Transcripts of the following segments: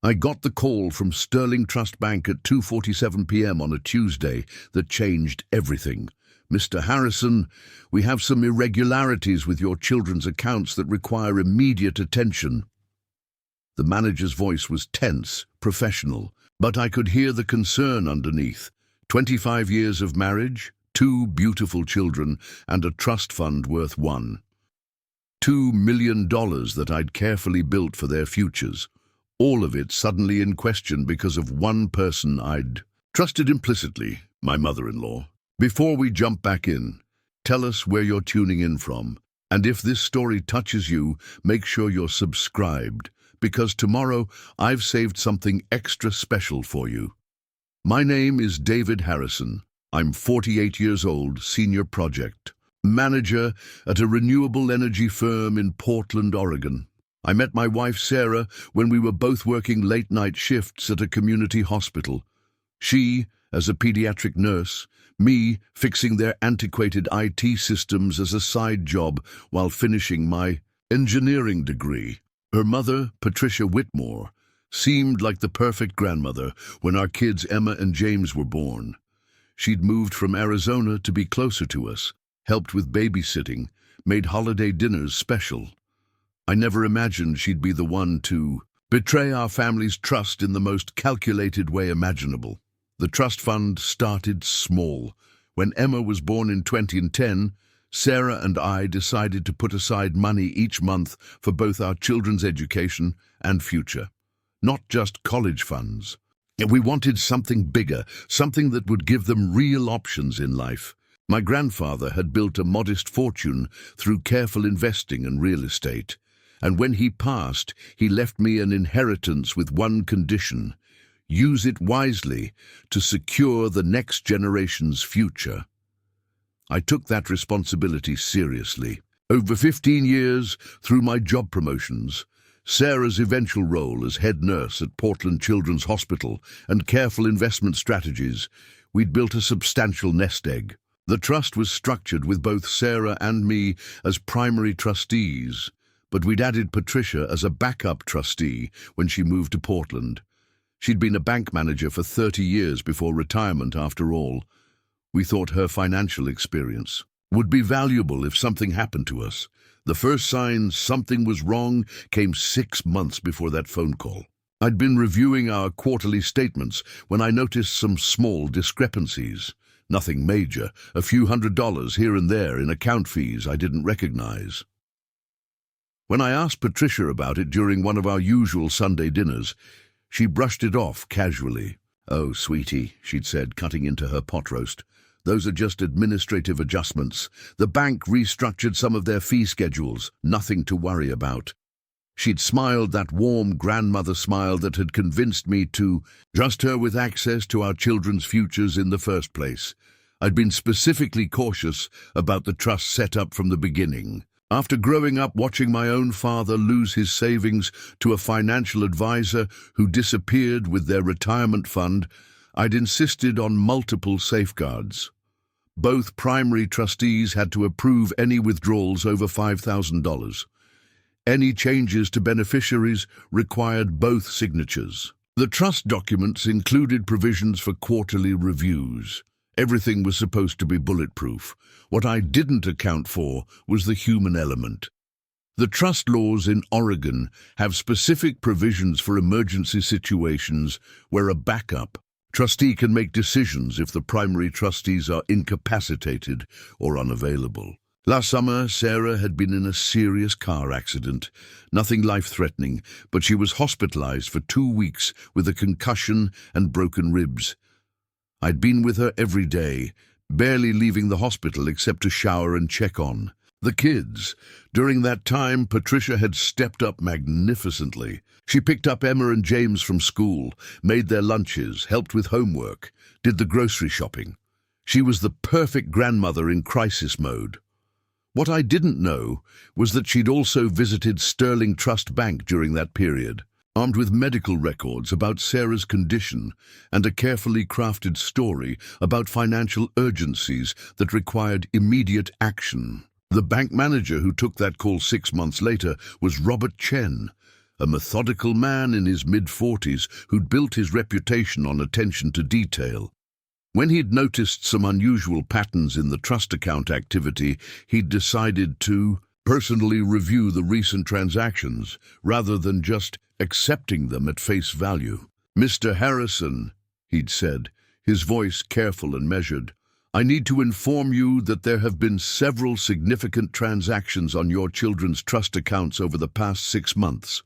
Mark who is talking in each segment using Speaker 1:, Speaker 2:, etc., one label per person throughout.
Speaker 1: I got the call from Sterling Trust Bank at 2:47 p.m. on a Tuesday that changed everything. Mr. Harrison, we have some irregularities with your children's accounts that require immediate attention. The manager's voice was tense, professional, but I could hear the concern underneath. 25 years of marriage, 2 beautiful children, and a trust fund worth $1.2 million that I'd carefully built for their futures. All of it suddenly in question because of one person I'd trusted implicitly, my mother-in-law. Before we jump back in, tell us where you're tuning in from. And if this story touches you, make sure you're subscribed, because tomorrow I've saved something extra special for you. My name is David Harrison. I'm 48 years old, senior project manager at a renewable energy firm in Portland, Oregon. I met my wife Sarah when we were both working late-night shifts at a community hospital. She, as a pediatric nurse, me fixing their antiquated IT systems as a side job while finishing my engineering degree. Her mother, Patricia Whitmore, seemed like the perfect grandmother when our kids Emma and James were born. She'd moved from Arizona to be closer to us, helped with babysitting, made holiday dinners special. I never imagined she'd be the one to betray our family's trust in the most calculated way imaginable. The trust fund started small. When Emma was born in 2010, Sarah and I decided to put aside money each month for both our children's education and future. Not just college funds. We wanted something bigger, something that would give them real options in life. My grandfather had built a modest fortune through careful investing and real estate. And when he passed, he left me an inheritance with one condition: use it wisely to secure the next generation's future. I took that responsibility seriously. Over 15 years, through my job promotions, Sarah's eventual role as head nurse at Portland Children's Hospital, and careful investment strategies, we'd built a substantial nest egg. The trust was structured with both Sarah and me as primary trustees, but we'd added Patricia as a backup trustee when she moved to Portland. She'd been a bank manager for 30 years before retirement, after all. We thought her financial experience would be valuable if something happened to us. The first sign something was wrong came 6 months before that phone call. I'd been reviewing our quarterly statements when I noticed some small discrepancies. Nothing major, a few $100s here and there in account fees I didn't recognize. When I asked Patricia about it during one of our usual Sunday dinners, she brushed it off casually. "Oh, sweetie," she'd said, cutting into her pot roast. "Those are just administrative adjustments. The bank restructured some of their fee schedules. Nothing to worry about." She'd smiled that warm grandmother smile that had convinced me to trust her with access to our children's futures in the first place. I'd been specifically cautious about the trust set up from the beginning. After growing up watching my own father lose his savings to a financial advisor who disappeared with their retirement fund, I'd insisted on multiple safeguards. Both primary trustees had to approve any withdrawals over $5,000. Any changes to beneficiaries required both signatures. The trust documents included provisions for quarterly reviews. Everything was supposed to be bulletproof. What I didn't account for was the human element. The trust laws in Oregon have specific provisions for emergency situations where a backup trustee can make decisions if the primary trustees are incapacitated or unavailable. Last summer, Sarah had been in a serious car accident. Nothing life-threatening, but she was hospitalized for 2 weeks with a concussion and broken ribs. I'd been with her every day, barely leaving the hospital except to shower and check on the kids. During that time, Patricia had stepped up magnificently. She picked up Emma and James from school, made their lunches, helped with homework, did the grocery shopping. She was the perfect grandmother in crisis mode. What I didn't know was that she'd also visited Sterling Trust Bank during that period, armed with medical records about Sarah's condition and a carefully crafted story about financial urgencies that required immediate action. The bank manager who took that call 6 months later was Robert Chen, a methodical man in his mid-40s who'd built his reputation on attention to detail. When he'd noticed some unusual patterns in the trust account activity, he'd decided to personally review the recent transactions rather than just accepting them at face value. "Mr. Harrison," he'd said, his voice careful and measured, "I need to inform you that there have been several significant transactions on your children's trust accounts over the past 6 months.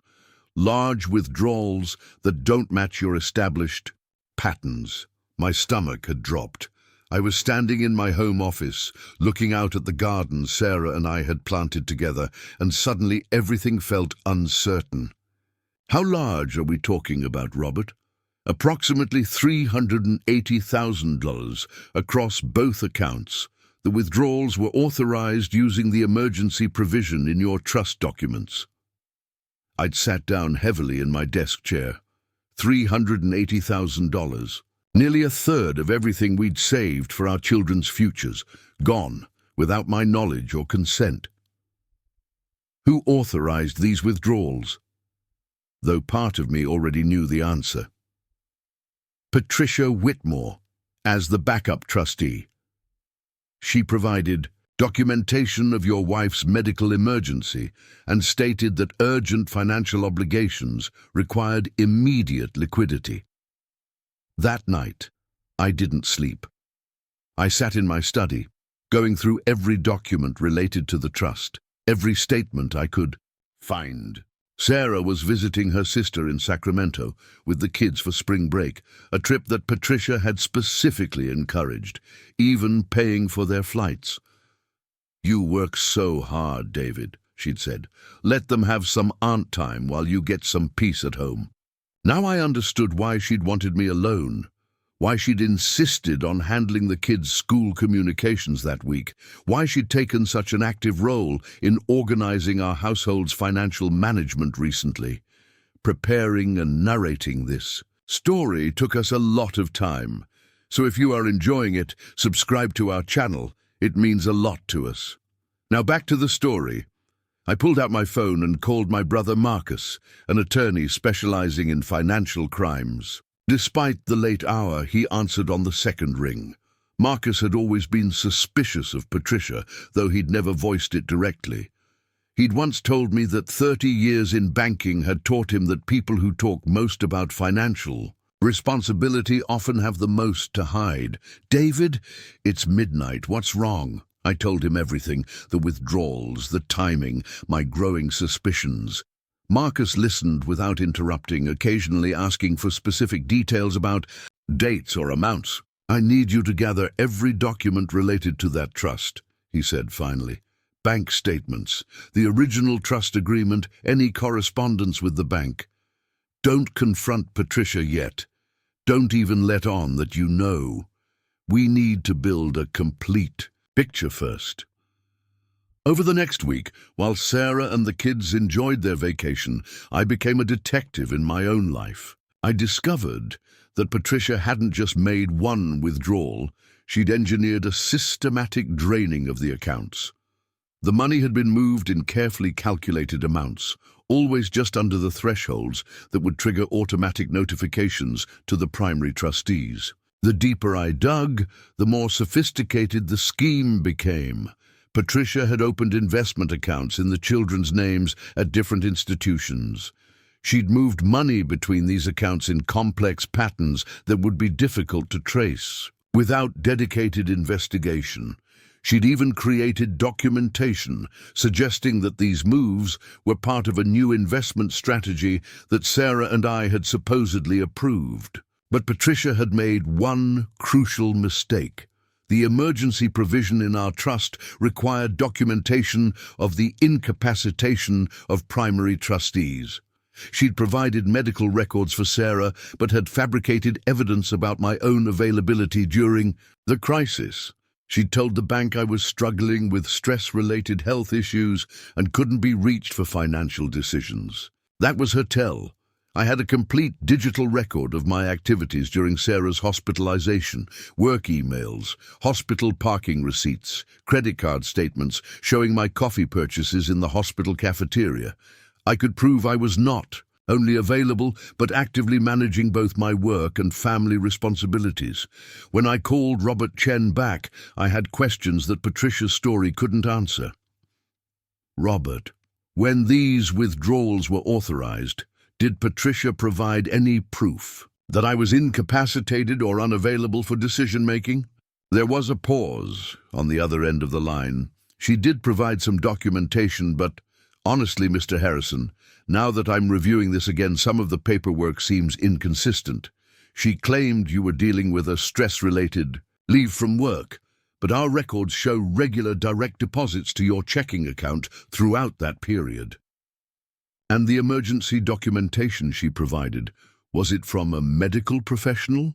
Speaker 1: Large withdrawals that don't match your established patterns." My stomach had dropped. I was standing in my home office, looking out at the garden Sarah and I had planted together, and suddenly everything felt uncertain. "How large are we talking about, Robert?" "Approximately $380,000 across both accounts. The withdrawals were authorized using the emergency provision in your trust documents." I'd sat down heavily in my desk chair. $380,000. Nearly a third of everything we'd saved for our children's futures, gone without my knowledge or consent. Who authorized these withdrawals? Though part of me already knew the answer. Patricia Whitmore, as the backup trustee. She provided documentation of your wife's medical emergency and stated that urgent financial obligations required immediate liquidity. That night, I didn't sleep. I sat in my study, going through every document related to the trust, every statement I could find. Sarah was visiting her sister in Sacramento with the kids for spring break, a trip that Patricia had specifically encouraged, even paying for their flights. "You work so hard, David," she'd said. "Let them have some aunt time while you get some peace at home." Now I understood why she'd wanted me alone, why she'd insisted on handling the kids' school communications that week, why she'd taken such an active role in organizing our household's financial management recently. Preparing and narrating this story took us a lot of time, so if you are enjoying it, subscribe to our channel. It means a lot to us. Now back to the story. I pulled out my phone and called my brother Marcus, an attorney specializing in financial crimes. Despite the late hour, he answered on the second ring. Marcus had always been suspicious of Patricia, though he'd never voiced it directly. He'd once told me that 30 years in banking had taught him that people who talk most about financial responsibility often have the most to hide. "David, it's midnight. What's wrong?" I told him everything, the withdrawals, the timing, my growing suspicions. Marcus listened without interrupting, occasionally asking for specific details about dates or amounts. "I need you to gather every document related to that trust," he said finally. "Bank statements, the original trust agreement, any correspondence with the bank. Don't confront Patricia yet. Don't even let on that you know. We need to build a complete picture first." Over the next week, while Sarah and the kids enjoyed their vacation, I became a detective in my own life. I discovered that Patricia hadn't just made one withdrawal, she'd engineered a systematic draining of the accounts. The money had been moved in carefully calculated amounts, always just under the thresholds that would trigger automatic notifications to the primary trustees. The deeper I dug, the more sophisticated the scheme became. Patricia had opened investment accounts in the children's names at different institutions. She'd moved money between these accounts in complex patterns that would be difficult to trace, without dedicated investigation. She'd even created documentation suggesting that these moves were part of a new investment strategy that Sarah and I had supposedly approved. But Patricia had made one crucial mistake. The emergency provision in our trust required documentation of the incapacitation of primary trustees. She'd provided medical records for Sarah, but had fabricated evidence about my own availability during the crisis. She'd told the bank I was struggling with stress-related health issues and couldn't be reached for financial decisions. That was her tell. I had a complete digital record of my activities during Sarah's hospitalization, work emails, hospital parking receipts, credit card statements showing my coffee purchases in the hospital cafeteria. I could prove I was not only available but actively managing both my work and family responsibilities. When I called Robert Chen back, I had questions that Patricia's story couldn't answer. Robert, when these withdrawals were authorized, did Patricia provide any proof that I was incapacitated or unavailable for decision-making? There was a pause on the other end of the line. She did provide some documentation, but honestly, Mr. Harrison, now that I'm reviewing this again, some of the paperwork seems inconsistent. She claimed you were dealing with a stress-related leave from work, but our records show regular direct deposits to your checking account throughout that period. And the emergency documentation she provided, was it from a medical professional?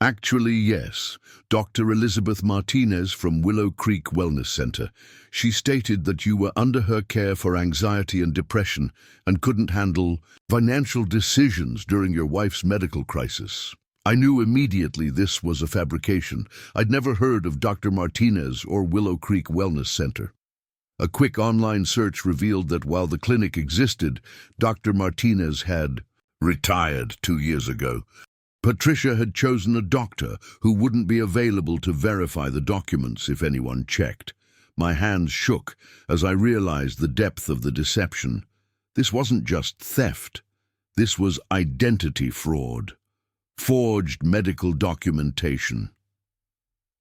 Speaker 1: Actually, yes. Dr. Elizabeth Martinez from Willow Creek Wellness Center. She stated that you were under her care for anxiety and depression and couldn't handle financial decisions during your wife's medical crisis. I knew immediately this was a fabrication. I'd never heard of Dr. Martinez or Willow Creek Wellness Center. A quick online search revealed that while the clinic existed, Dr. Martinez had retired 2 years ago. Patricia had chosen a doctor who wouldn't be available to verify the documents if anyone checked. My hands shook as I realized the depth of the deception. This wasn't just theft. This was identity fraud. Forged medical documentation.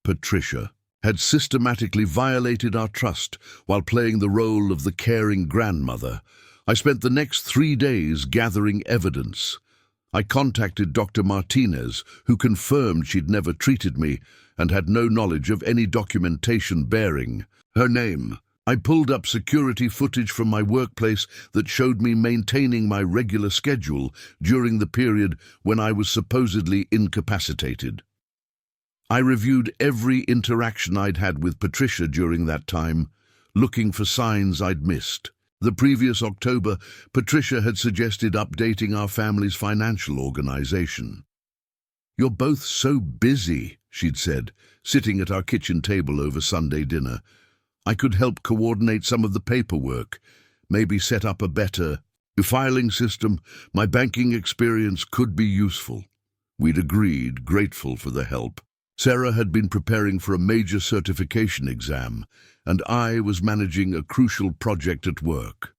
Speaker 1: Patricia had systematically violated our trust while playing the role of the caring grandmother. I spent the next 3 days gathering evidence. I contacted Dr. Martinez, who confirmed she'd never treated me and had no knowledge of any documentation bearing her name. I pulled up security footage from my workplace that showed me maintaining my regular schedule during the period when I was supposedly incapacitated. I reviewed every interaction I'd had with Patricia during that time, looking for signs I'd missed. The previous October, Patricia had suggested updating our family's financial organization. "You're both so busy," she'd said, sitting at our kitchen table over Sunday dinner. "I could help coordinate some of the paperwork, maybe set up a better filing system. My banking experience could be useful." We'd agreed, grateful for the help. Sarah had been preparing for a major certification exam, and I was managing a crucial project at work.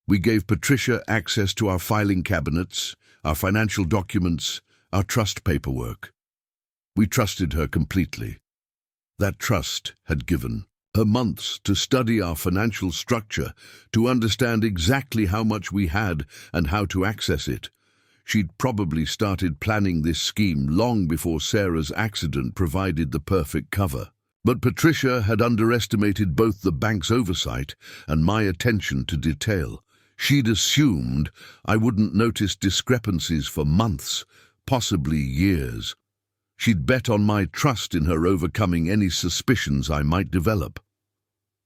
Speaker 1: We gave Patricia access to our filing cabinets, our financial documents, our trust paperwork. We trusted her completely. That trust had given her months to study our financial structure, to understand exactly how much we had and how to access it. She'd probably started planning this scheme long before Sarah's accident provided the perfect cover. But Patricia had underestimated both the bank's oversight and my attention to detail. She'd assumed I wouldn't notice discrepancies for months, possibly years. She'd bet on my trust in her overcoming any suspicions I might develop.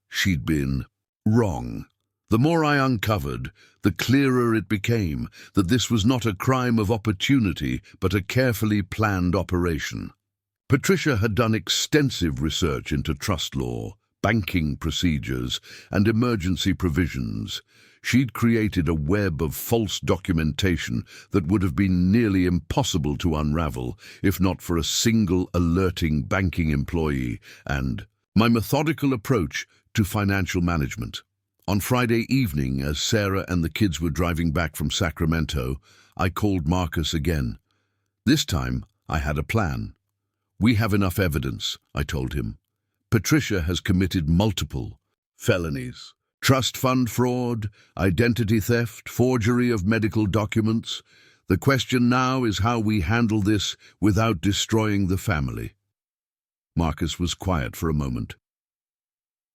Speaker 1: She'd been wrong. The more I uncovered, the clearer it became that this was not a crime of opportunity, but a carefully planned operation. Patricia had done extensive research into trust law, banking procedures, and emergency provisions. She'd created a web of false documentation that would have been nearly impossible to unravel if not for a single alerting banking employee and my methodical approach to financial management. On Friday evening, as Sarah and the kids were driving back from Sacramento, I called Marcus again. This time, I had a plan. "We have enough evidence," I told him. "Patricia has committed multiple felonies. Trust fund fraud, identity theft, forgery of medical documents. The question now is how we handle this without destroying the family." Marcus was quiet for a moment.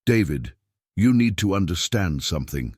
Speaker 1: "David, you need to understand something.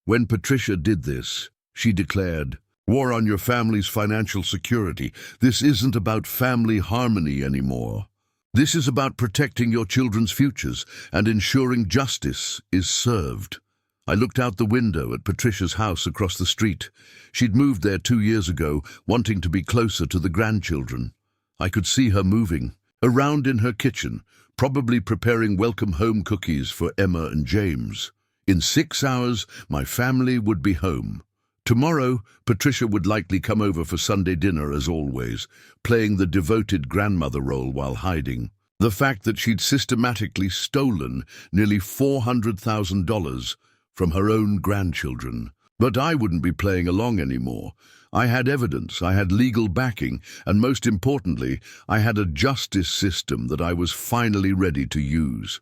Speaker 1: When Patricia did this, she declared war on your family's financial security. This isn't about family harmony anymore. This is about protecting your children's futures and ensuring justice is served." I looked out the window at Patricia's house across the street. She'd moved there 2 years ago, wanting to be closer to the grandchildren. I could see her moving around in her kitchen, probably preparing welcome home cookies for Emma and James. In 6 hours, my family would be home. Tomorrow, Patricia would likely come over for Sunday dinner as always, playing the devoted grandmother role while hiding. The fact that she'd systematically stolen nearly $400,000 from her own grandchildren. But I wouldn't be playing along anymore. I had evidence, I had legal backing, and most importantly, I had a justice system that I was finally ready to use.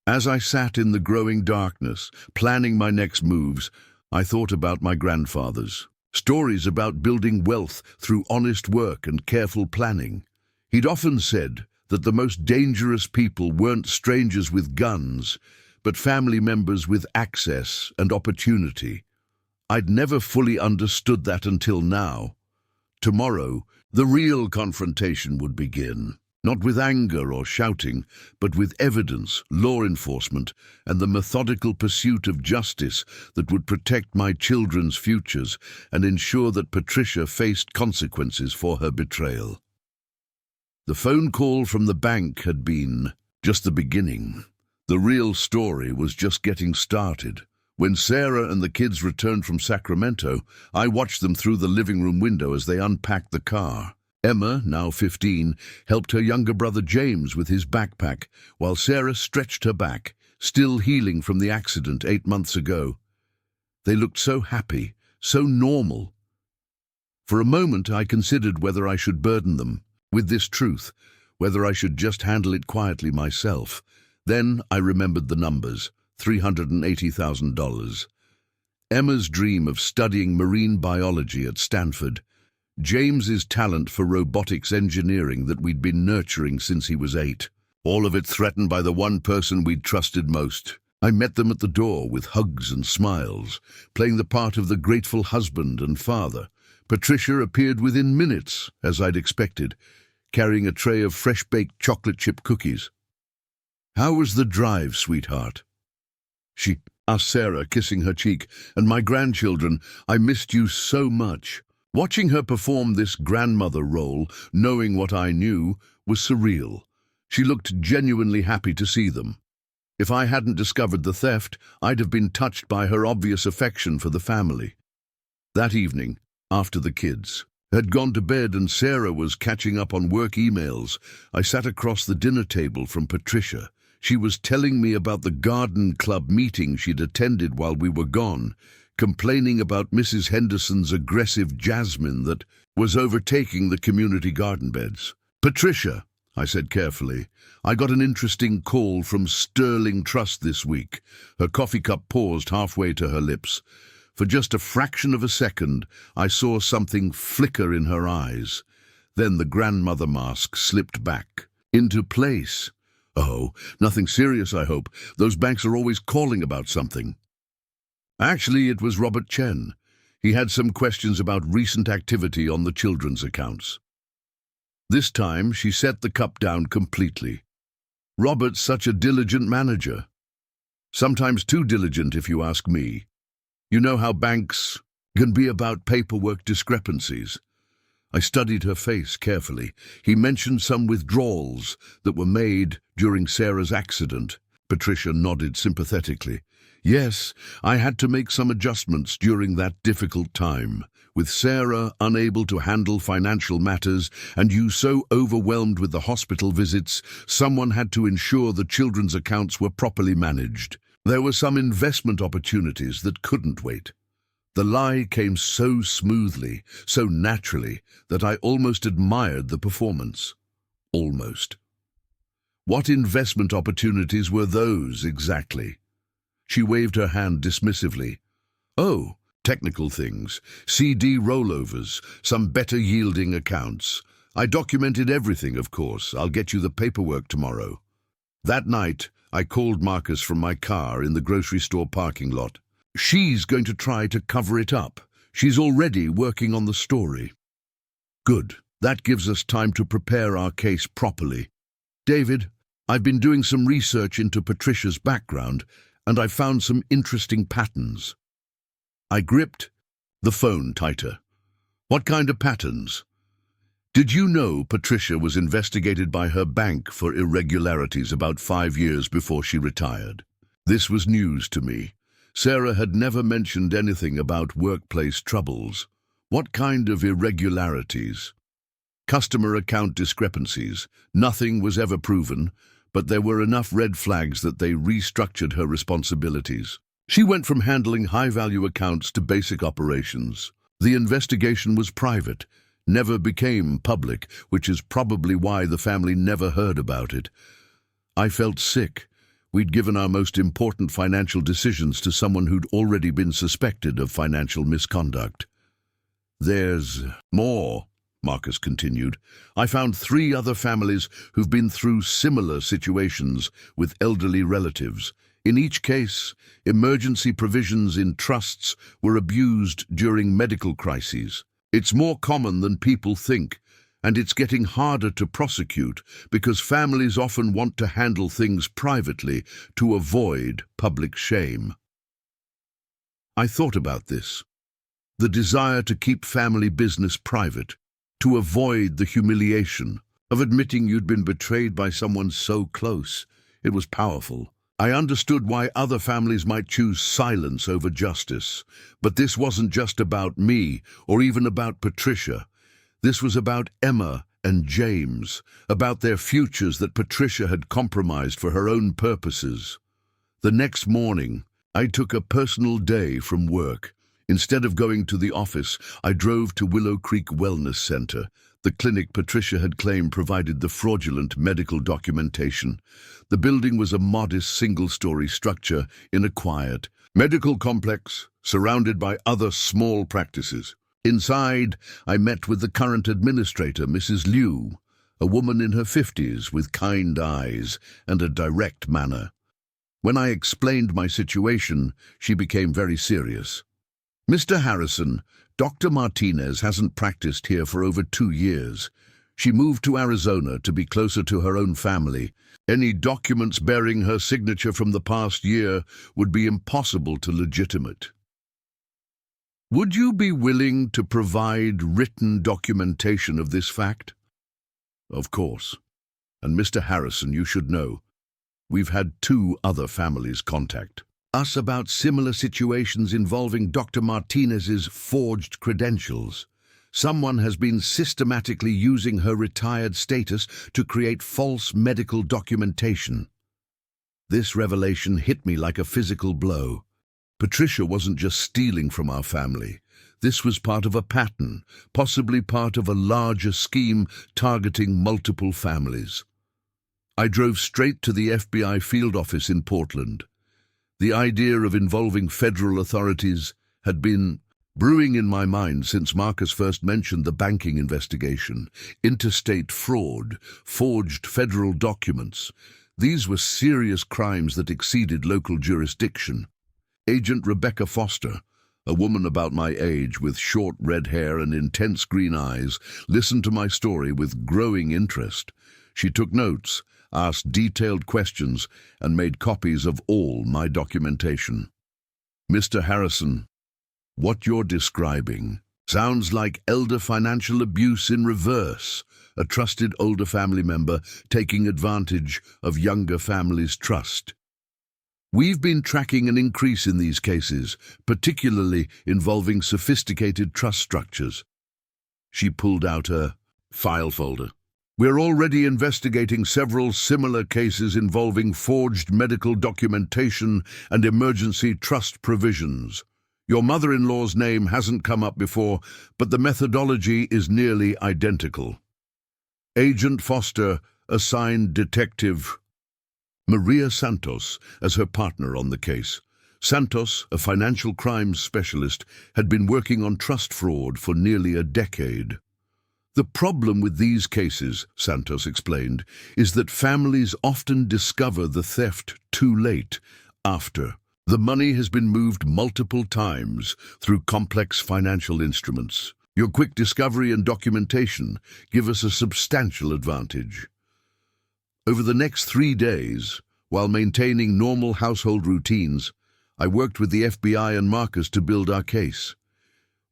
Speaker 1: As I sat in the growing darkness, planning my next moves, I thought about my grandfather's. Stories about building wealth through honest work and careful planning. He'd often said that the most dangerous people weren't strangers with guns, but family members with access and opportunity. I'd never fully understood that until now. Tomorrow, the real confrontation would begin. Not with anger or shouting, but with evidence, law enforcement, and the methodical pursuit of justice that would protect my children's futures and ensure that Patricia faced consequences for her betrayal. The phone call from the bank had been just the beginning. The real story was just getting started. When Sarah and the kids returned from Sacramento, I watched them through the living room window as they unpacked the car. Emma, now 15, helped her younger brother James with his backpack, while Sarah stretched her back, still healing from the accident 8 months ago. They looked so happy, so normal. For a moment I considered whether I should burden them with this truth, whether I should just handle it quietly myself. Then I remembered the numbers. $380,000. Emma's dream of studying marine biology at Stanford. James's talent for robotics engineering that we'd been nurturing since he was 8. All of it threatened by the one person we'd trusted most. I met them at the door with hugs and smiles, playing the part of the grateful husband and father. Patricia appeared within minutes, as I'd expected, carrying a tray of fresh-baked chocolate chip cookies. "How was the drive, sweetheart?" she asked Sarah, kissing her cheek. "And my grandchildren, I missed you so much." Watching her perform this grandmother role, knowing what I knew, was surreal. She looked genuinely happy to see them. If I hadn't discovered the theft, I'd have been touched by her obvious affection for the family. That evening, after the kids had gone to bed and Sarah was catching up on work emails, I sat across the dinner table from Patricia. She was telling me about the garden club meeting she'd attended while we were gone, complaining about Mrs. Henderson's aggressive jasmine that was overtaking the community garden beds. "Patricia," I said carefully, "I got an interesting call from Sterling Trust this week." Her coffee cup paused halfway to her lips. For just a fraction of a second, I saw something flicker in her eyes. Then the grandmother mask slipped back into place. "Oh, nothing serious, I hope. Those banks are always calling about something." Actually, it was Robert Chen. He had some questions about recent activity on the children's accounts. This time, she set the cup down completely. "Robert's such a diligent manager. Sometimes too diligent, if you ask me. You know how banks can be about paperwork discrepancies." I studied her face carefully. He mentioned some withdrawals that were made during Sarah's accident. Patricia nodded sympathetically. "Yes, I had to make some adjustments during that difficult time. With Sarah unable to handle financial matters and you so overwhelmed with the hospital visits, someone had to ensure the children's accounts were properly managed. There were some investment opportunities that couldn't wait." The lie came so smoothly, so naturally, that I almost admired the performance. Almost. What investment opportunities were those, exactly? She waved her hand dismissively. "Oh, technical things, CD rollovers, some better-yielding accounts. I documented everything, of course. I'll get you the paperwork tomorrow." That night, I called Marcus from my car in the grocery store parking lot. "She's going to try to cover it up. She's already working on the story." "Good. That gives us time to prepare our case properly. David, I've been doing some research into Patricia's background, and I found some interesting patterns." I gripped the phone tighter. "What kind of patterns?" "Did you know Patricia was investigated by her bank for irregularities about 5 years before she retired?" This was news to me. Sarah had never mentioned anything about workplace troubles. What kind of irregularities? Customer account discrepancies. Nothing was ever proven, but there were enough red flags that they restructured her responsibilities. She went from handling high-value accounts to basic operations. The investigation was private, never became public, which is probably why the family never heard about it. I felt sick. We'd given our most important financial decisions to someone who'd already been suspected of financial misconduct. "There's more," Marcus continued. "I found 3 other families who've been through similar situations with elderly relatives. In each case, emergency provisions in trusts were abused during medical crises. It's more common than people think, and it's getting harder to prosecute because families often want to handle things privately to avoid public shame." I thought about this. The desire to keep family business private, to avoid the humiliation of admitting you'd been betrayed by someone so close. It was powerful. I understood why other families might choose silence over justice, but this wasn't just about me or even about Patricia. This was about Emma and James, about their futures that Patricia had compromised for her own purposes. The next morning, I took a personal day from work. Instead of going to the office, I drove to Willow Creek Wellness Center, the clinic Patricia had claimed provided the fraudulent medical documentation. The building was a modest single-story structure in a quiet medical complex surrounded by other small practices. Inside, I met with the current administrator, Mrs. Liu, a woman in her 50s with kind eyes and a direct manner. When I explained my situation, she became very serious. "Mr. Harrison, Dr. Martinez hasn't practiced here for over 2 years. She moved to Arizona to be closer to her own family. Any documents bearing her signature from the past year would be impossible to legitimate. Would you be willing to provide written documentation of this fact?" "Of course. And Mr. Harrison, you should know, we've had 2 other families contact us about similar situations involving Dr. Martinez's forged credentials. Someone has been systematically using her retired status to create false medical documentation." This revelation hit me like a physical blow. Patricia wasn't just stealing from our family. This was part of a pattern, possibly part of a larger scheme targeting multiple families. I drove straight to the FBI field office in Portland. The idea of involving federal authorities had been brewing in my mind since Marcus first mentioned the banking investigation, interstate fraud, forged federal documents. These were serious crimes that exceeded local jurisdiction. Agent Rebecca Foster, a woman about my age with short red hair and intense green eyes, listened to my story with growing interest. She took notes, asked detailed questions, and made copies of all my documentation. "Mr. Harrison, what you're describing sounds like elder financial abuse in reverse, a trusted older family member taking advantage of younger families' trust. We've been tracking an increase in these cases, particularly involving sophisticated trust structures." She pulled out a file folder. "We're already investigating several similar cases involving forged medical documentation and emergency trust provisions. Your mother-in-law's name hasn't come up before, but the methodology is nearly identical. Agent Foster assigned Detective Maria Santos as her partner on the case. Santos, a financial crimes specialist, had been working on trust fraud for nearly a decade. The problem with these cases, Santos explained, is that families often discover the theft too late, after the money has been moved multiple times through complex financial instruments. Your quick discovery and documentation give us a substantial advantage." Over the next 3 days, while maintaining normal household routines, I worked with the FBI and Marcus to build our case.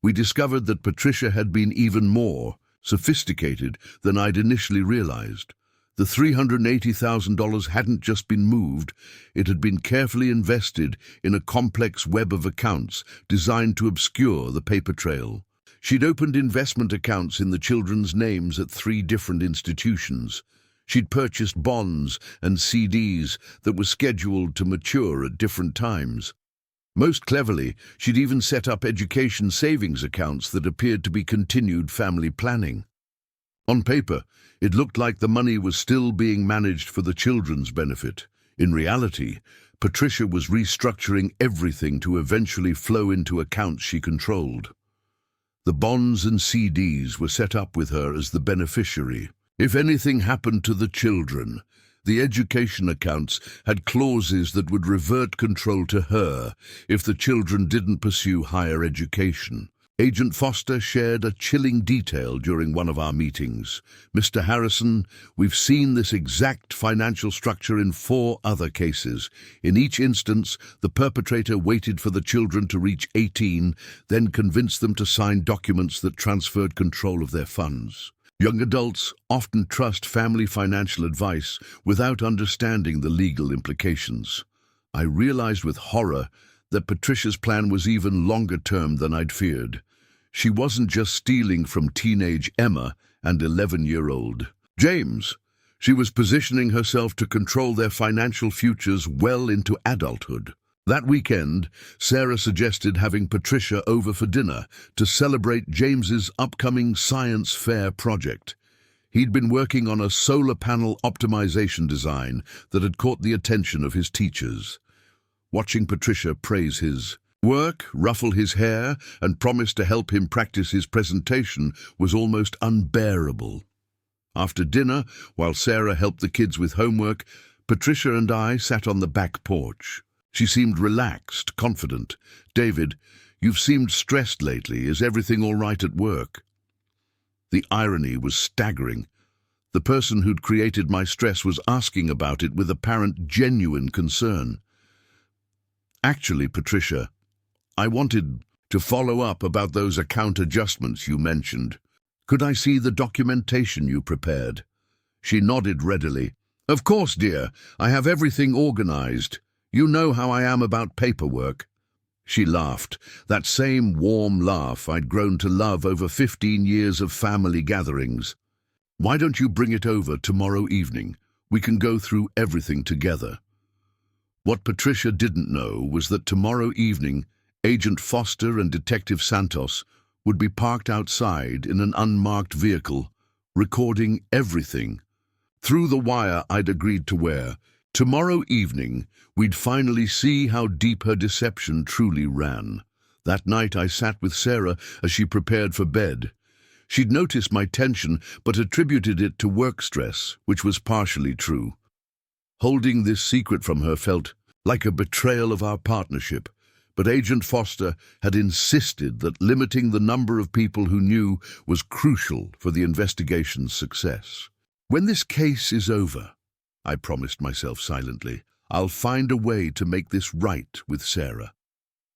Speaker 1: We discovered that Patricia had been even more sophisticated than I'd initially realized. The $380,000 hadn't just been moved, it had been carefully invested in a complex web of accounts designed to obscure the paper trail. She'd opened investment accounts in the children's names at 3 different institutions. She'd purchased bonds and CDs that were scheduled to mature at different times. Most cleverly, she'd even set up education savings accounts that appeared to be continued family planning. On paper, it looked like the money was still being managed for the children's benefit. In reality, Patricia was restructuring everything to eventually flow into accounts she controlled. The bonds and CDs were set up with her as the beneficiary. If anything happened to the children, the education accounts had clauses that would revert control to her if the children didn't pursue higher education. Agent Foster shared a chilling detail during one of our meetings. "Mr. Harrison, we've seen this exact financial structure in 4 other cases. In each instance, the perpetrator waited for the children to reach 18, then convinced them to sign documents that transferred control of their funds." Young adults often trust family financial advice without understanding the legal implications. I realized with horror that Patricia's plan was even longer term than I'd feared. She wasn't just stealing from teenage Emma and 11-year-old James. She was positioning herself to control their financial futures well into adulthood. That weekend, Sarah suggested having Patricia over for dinner to celebrate James's upcoming science fair project. He'd been working on a solar panel optimization design that had caught the attention of his teachers. Watching Patricia praise his work, ruffle his hair, and promise to help him practice his presentation was almost unbearable. After dinner, while Sarah helped the kids with homework, Patricia and I sat on the back porch. She seemed relaxed, confident. "David, you've seemed stressed lately. Is everything all right at work?" The irony was staggering. The person who'd created my stress was asking about it with apparent genuine concern. "Actually, Patricia, I wanted to follow up about those account adjustments you mentioned. Could I see the documentation you prepared?" She nodded readily. "Of course, dear. I have everything organized. You know how I am about paperwork." She laughed, that same warm laugh I'd grown to love over 15 years of family gatherings. "Why don't you bring it over tomorrow evening? We can go through everything together." What Patricia didn't know was that tomorrow evening, Agent Foster and Detective Santos would be parked outside in an unmarked vehicle, recording everything. Through the wire I'd agreed to wear, tomorrow evening, we'd finally see how deep her deception truly ran. That night I sat with Sarah as she prepared for bed. She'd noticed my tension, but attributed it to work stress, which was partially true. Holding this secret from her felt like a betrayal of our partnership, but Agent Foster had insisted that limiting the number of people who knew was crucial for the investigation's success. "When this case is over," I promised myself silently, "I'll find a way to make this right with Sarah."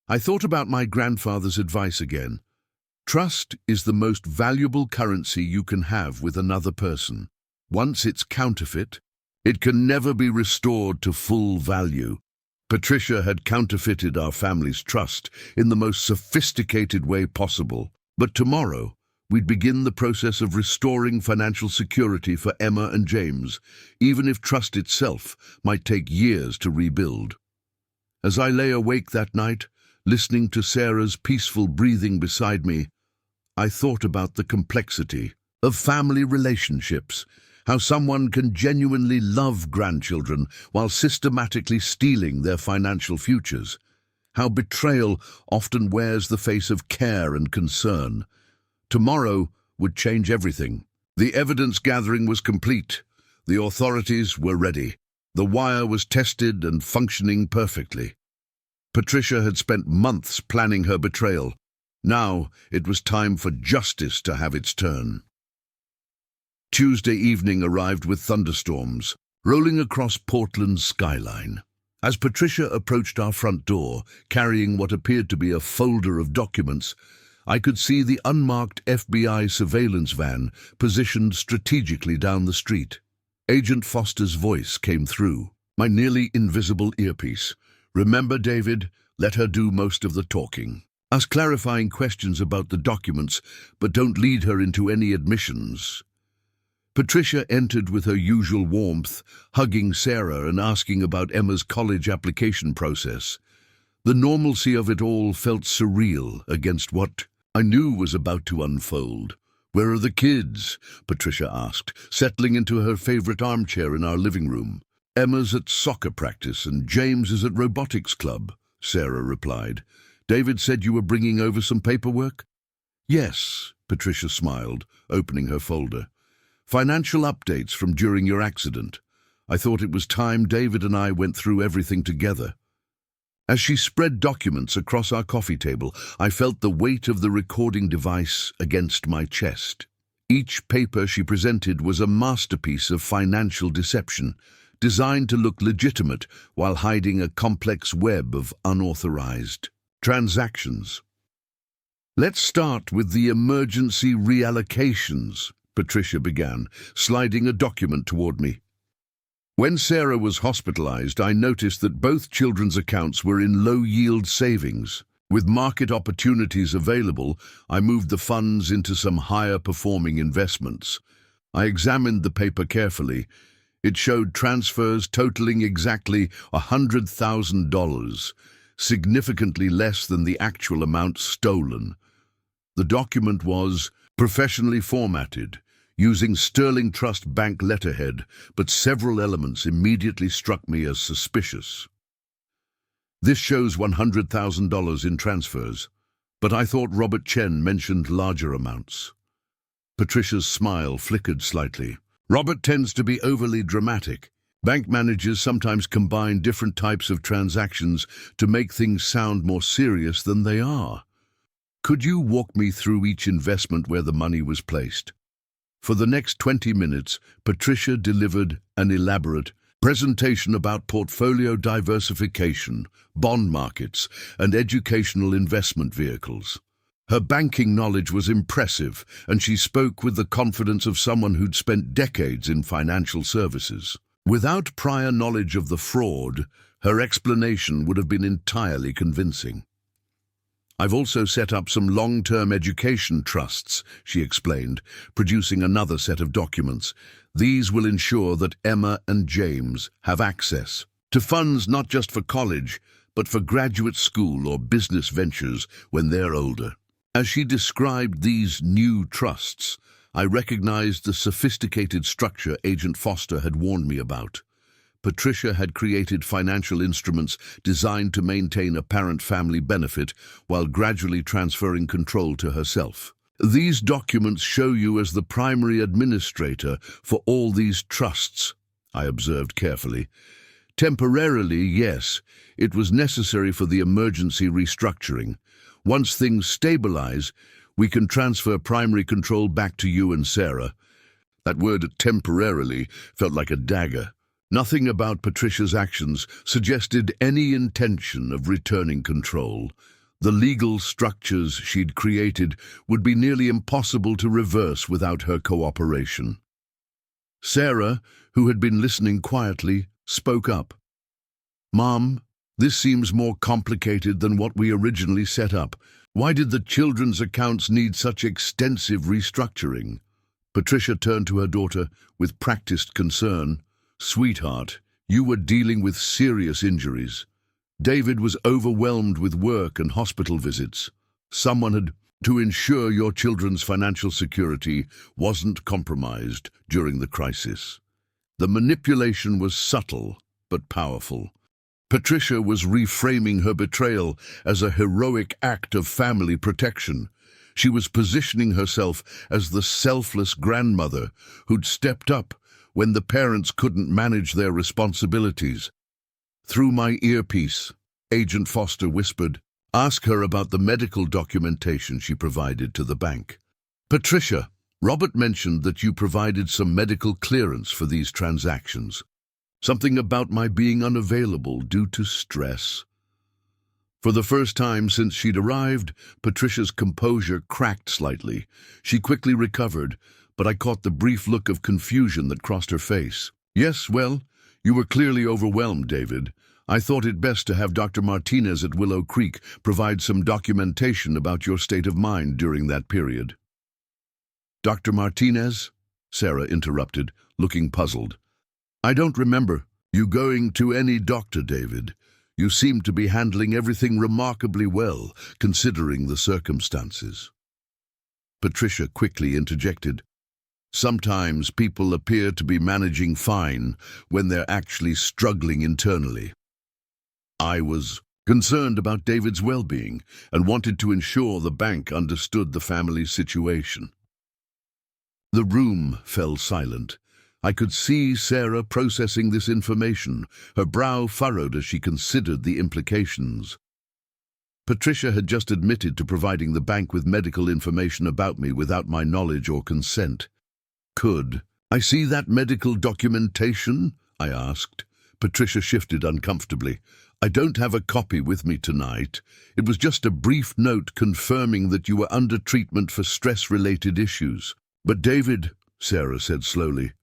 Speaker 1: I thought about my grandfather's advice again. Trust is the most valuable currency you can have with another person. Once it's counterfeit, it can never be restored to full value. Patricia had counterfeited our family's trust in the most sophisticated way possible. But tomorrow, we'd begin the process of restoring financial security for Emma and James, even if trust itself might take years to rebuild. As I lay awake that night, listening to Sarah's peaceful breathing beside me, I thought about the complexity of family relationships, how someone can genuinely love grandchildren while systematically stealing their financial futures, how betrayal often wears the face of care and concern. Tomorrow would change everything. The evidence gathering was complete. The authorities were ready. The wire was tested and functioning perfectly. Patricia had spent months planning her betrayal. Now it was time for justice to have its turn. Tuesday evening arrived with thunderstorms, rolling across Portland's skyline. As Patricia approached our front door, carrying what appeared to be a folder of documents, I could see the unmarked FBI surveillance van positioned strategically down the street. Agent Foster's voice came through my nearly invisible earpiece. "Remember, David, let her do most of the talking. Ask clarifying questions about the documents, but don't lead her into any admissions." Patricia entered with her usual warmth, hugging Sarah and asking about Emma's college application process. The normalcy of it all felt surreal against what I knew was about to unfold. "Where are the kids?" Patricia asked, settling into her favorite armchair in our living room. "Emma's at soccer practice and James is at robotics club," Sarah replied. "David said you were bringing over some paperwork?" "Yes," Patricia smiled, opening her folder. "Financial updates from during your accident. I thought it was time David and I went through everything together." As she spread documents across our coffee table, I felt the weight of the recording device against my chest. Each paper she presented was a masterpiece of financial deception, designed to look legitimate while hiding a complex web of unauthorized transactions. "Let's start with the emergency reallocations," Patricia began, sliding a document toward me. "When Sarah was hospitalized, I noticed that both children's accounts were in low-yield savings. With market opportunities available, I moved the funds into some higher-performing investments. I examined the paper carefully. It showed transfers totaling exactly $100,000, significantly less than the actual amount stolen. The document was professionally formatted, using Sterling Trust Bank letterhead, but several elements immediately struck me as suspicious. This shows $100,000 in transfers, but I thought Robert Chen mentioned larger amounts." Patricia's smile flickered slightly. "Robert tends to be overly dramatic. Bank managers sometimes combine different types of transactions to make things sound more serious than they are. Could you walk me through each investment where the money was placed?" For the next 20 minutes, Patricia delivered an elaborate presentation about portfolio diversification, bond markets, and educational investment vehicles. Her banking knowledge was impressive, and she spoke with the confidence of someone who'd spent decades in financial services. Without prior knowledge of the fraud, her explanation would have been entirely convincing. "I've also set up some long-term education trusts," she explained, producing another set of documents. "These will ensure that Emma and James have access to funds not just for college, but for graduate school or business ventures when they're older." As she described these new trusts, I recognized the sophisticated structure Agent Foster had warned me about. Patricia had created financial instruments designed to maintain apparent family benefit while gradually transferring control to herself. "These documents show you as the primary administrator for all these trusts," I observed carefully. "Temporarily, yes, it was necessary for the emergency restructuring. Once things stabilize, we can transfer primary control back to you and Sarah." That word temporarily felt like a dagger. Nothing about Patricia's actions suggested any intention of returning control. The legal structures she'd created would be nearly impossible to reverse without her cooperation. Sarah, who had been listening quietly, spoke up. "Mom, this seems more complicated than what we originally set up. Why did the children's accounts need such extensive restructuring?" Patricia turned to her daughter with practiced concern. "Sweetheart, you were dealing with serious injuries. David was overwhelmed with work and hospital visits. Someone had to ensure your children's financial security wasn't compromised during the crisis." The manipulation was subtle but powerful. Patricia was reframing her betrayal as a heroic act of family protection. She was positioning herself as the selfless grandmother who'd stepped up when the parents couldn't manage their responsibilities. Through my earpiece, Agent Foster whispered, "Ask her about the medical documentation she provided to the bank." "Patricia, Robert mentioned that you provided some medical clearance for these transactions. Something about my being unavailable due to stress." For the first time since she'd arrived, Patricia's composure cracked slightly. She quickly recovered, but I caught the brief look of confusion that crossed her face. Yes, well, you were clearly overwhelmed, David. I thought it best to have Dr. Martinez at Willow Creek provide some documentation about your state of mind during that period. Dr. Martinez? Sarah interrupted, looking puzzled. I don't remember you going to any doctor, David. You seem to be handling everything remarkably well, considering the circumstances. Patricia quickly interjected. Sometimes people appear to be managing fine when they're actually struggling internally. I was concerned about David's well-being and wanted to ensure the bank understood the family's situation. The room fell silent. I could see Sarah processing this information, her brow furrowed as she considered the implications. Patricia had just admitted to providing the bank with medical information about me without my knowledge or consent. Could I see that medical documentation? I asked. Patricia shifted uncomfortably. I don't have a copy with me tonight. It was just a brief note confirming that you were under treatment for stress-related issues. But David, Sarah said slowly,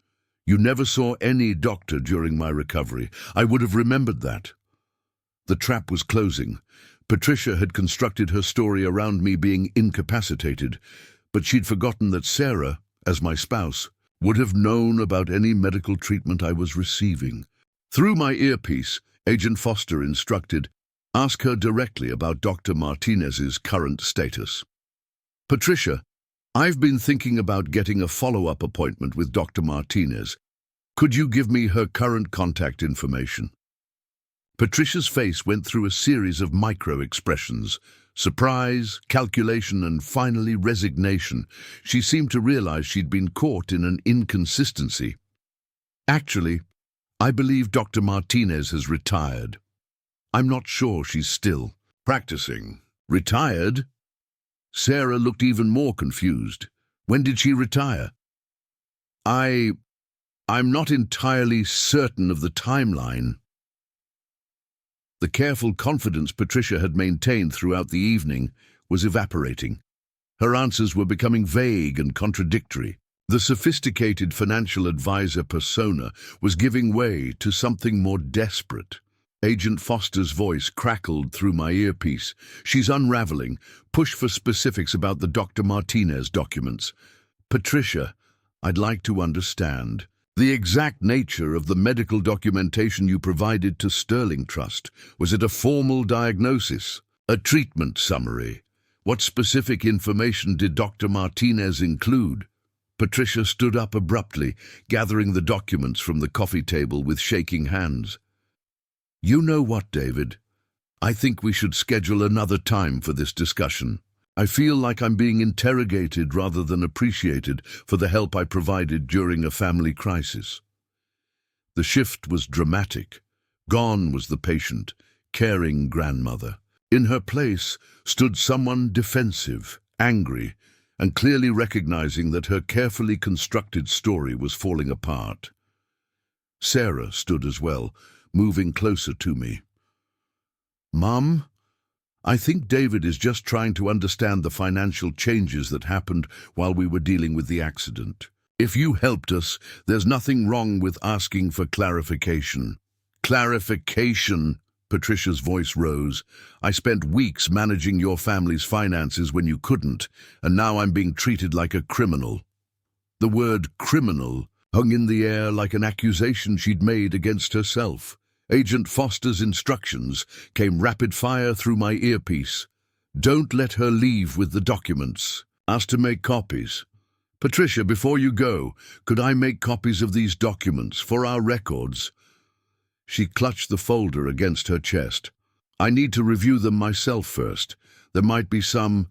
Speaker 1: you never saw any doctor during my recovery. I would have remembered that. The trap was closing. Patricia had constructed her story around me being incapacitated, but she'd forgotten that Sarah, as my spouse, would have known about any medical treatment I was receiving. Through my earpiece, Agent Foster instructed, ask her directly about Dr. Martinez's current status. Patricia, I've been thinking about getting a follow-up appointment with Dr. Martinez. Could you give me her current contact information? Patricia's face went through a series of micro-expressions. Surprise, calculation, and finally resignation. She seemed to realize she'd been caught in an inconsistency. Actually, I believe Dr. Martinez has retired. I'm not sure she's still practicing. Retired? Sarah looked even more confused. When did she retire? I'm not entirely certain of the timeline. The careful confidence Patricia had maintained throughout the evening was evaporating. Her answers were becoming vague and contradictory. The sophisticated financial advisor persona was giving way to something more desperate. Agent Foster's voice crackled through my earpiece. She's unraveling. Push for specifics about the Dr. Martinez documents. Patricia, I'd like to understand the exact nature of the medical documentation you provided to Sterling Trust. Was it a formal diagnosis? A treatment summary? What specific information did Dr. Martinez include? Patricia stood up abruptly, gathering the documents from the coffee table with shaking hands. You know what, David? I think we should schedule another time for this discussion. I feel like I'm being interrogated rather than appreciated for the help I provided during a family crisis. The shift was dramatic. Gone was the patient, caring grandmother. In her place stood someone defensive, angry, and clearly recognizing that her carefully constructed story was falling apart. Sarah stood as well, moving closer to me. Mum? I think David is just trying to understand the financial changes that happened while we were dealing with the accident. If you helped us, there's nothing wrong with asking for clarification. Clarification? Patricia's voice rose. I spent weeks managing your family's finances when you couldn't, and now I'm being treated like a criminal. The word criminal hung in the air like an accusation she'd made against herself. Agent Foster's instructions came rapid fire through my earpiece. Don't let her leave with the documents. Ask to make copies. Patricia, before you go, could I make copies of these documents for our records? She clutched the folder against her chest. I need to review them myself first. There might be some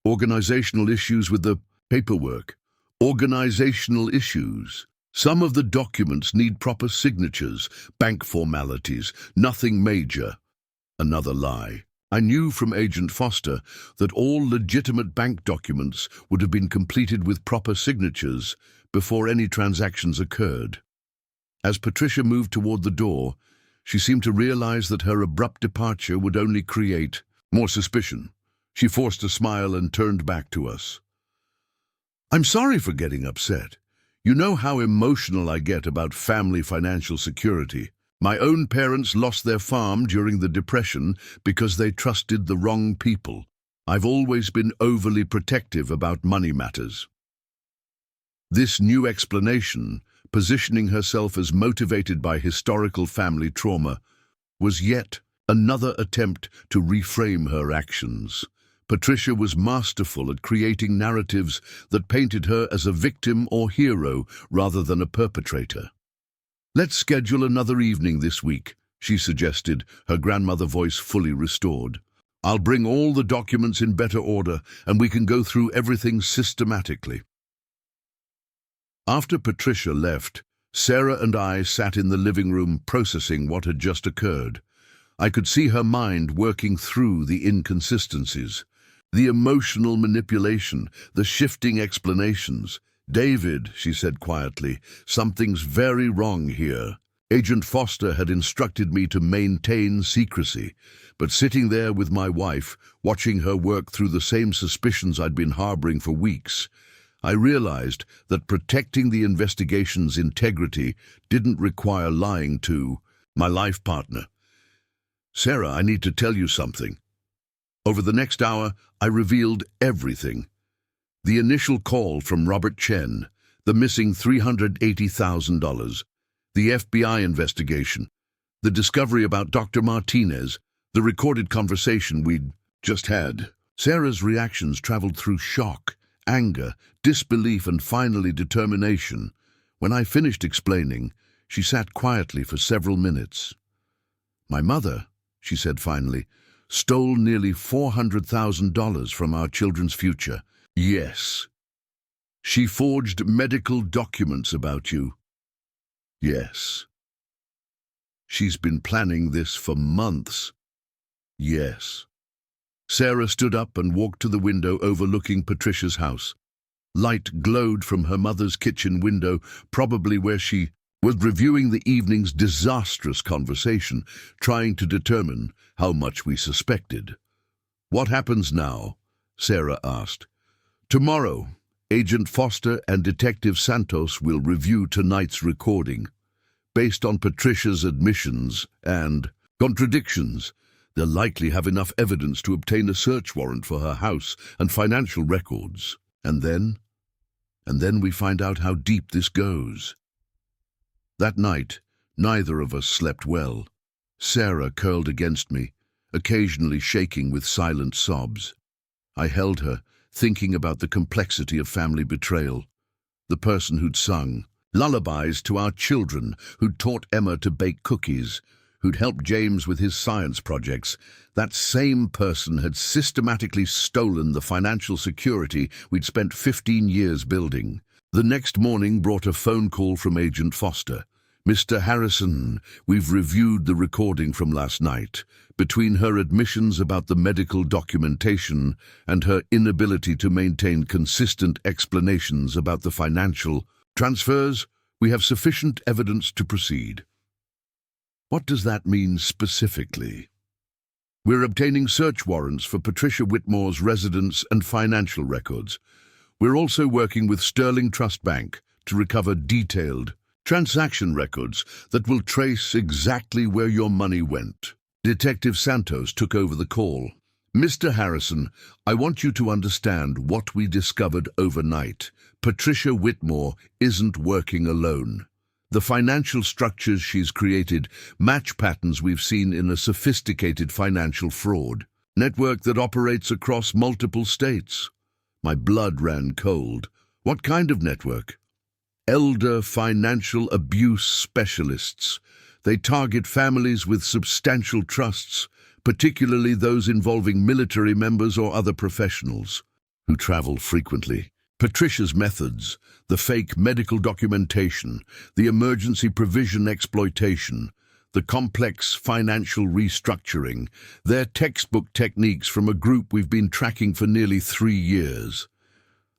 Speaker 1: organizational issues with the paperwork. Organizational issues. Some of the documents need proper signatures, bank formalities, nothing major. Another lie. I knew from Agent Foster that all legitimate bank documents would have been completed with proper signatures before any transactions occurred. As Patricia moved toward the door, she seemed to realize that her abrupt departure would only create more suspicion. She forced a smile and turned back to us. I'm sorry for getting upset. You know how emotional I get about family financial security. My own parents lost their farm during the Depression because they trusted the wrong people. I've always been overly protective about money matters. This new explanation, positioning herself as motivated by historical family trauma, was yet another attempt to reframe her actions. Patricia was masterful at creating narratives that painted her as a victim or hero rather than a perpetrator. "Let's schedule another evening this week," she suggested, her grandmother voice fully restored. "I'll bring all the documents in better order, and we can go through everything systematically." After Patricia left, Sarah and I sat in the living room processing what had just occurred. I could see her mind working through the inconsistencies, the emotional manipulation, the shifting explanations. "David," she said quietly, "something's very wrong here. Agent Foster had instructed me to maintain secrecy, but sitting there with my wife, watching her work through the same suspicions I'd been harboring for weeks, I realized that protecting the investigation's integrity didn't require lying to my life partner. Sarah, I need to tell you something." Over the next hour, I revealed everything. The initial call from Robert Chen, the missing $380,000, the FBI investigation, the discovery about Dr. Martinez, the recorded conversation we'd just had. Sarah's reactions traveled through shock, anger, disbelief, and finally determination. When I finished explaining, she sat quietly for several minutes. "My mother," she said finally, "stole nearly $400,000 from our children's future. Yes. She forged medical documents about you. Yes. She's been planning this for months. Yes." Sarah stood up and walked to the window overlooking Patricia's house. Light glowed from her mother's kitchen window, probably where she was reviewing the evening's disastrous conversation, trying to determine how much we suspected. "What happens now?" Sarah asked. "Tomorrow, Agent Foster and Detective Santos will review tonight's recording. Based on Patricia's admissions and contradictions, they'll likely have enough evidence to obtain a search warrant for her house and financial records. And then we find out how deep this goes." That night, neither of us slept well. Sarah curled against me, occasionally shaking with silent sobs. I held her, thinking about the complexity of family betrayal. The person who'd sung lullabies to our children, who'd taught Emma to bake cookies, who'd helped James with his science projects, that same person had systematically stolen the financial security we'd spent 15 years building. The next morning brought a phone call from Agent Foster. "Mr. Harrison, we've reviewed the recording from last night. Between her admissions about the medical documentation and her inability to maintain consistent explanations about the financial transfers, we have sufficient evidence to proceed." What does that mean specifically? We're obtaining search warrants for Patricia Whitmore's residence and financial records. We're also working with Sterling Trust Bank to recover detailed transaction records that will trace exactly where your money went. Detective Santos took over the call. "Mr. Harrison, I want you to understand what we discovered overnight. Patricia Whitmore isn't working alone. The financial structures she's created match patterns we've seen in a sophisticated financial fraud network that operates across multiple states." My blood ran cold. "What kind of network?" "Elder financial abuse specialists. They target families with substantial trusts, particularly those involving military members or other professionals who travel frequently. Patricia's methods, the fake medical documentation, the emergency provision exploitation, the complex financial restructuring, they're textbook techniques from a group we've been tracking for nearly 3 years.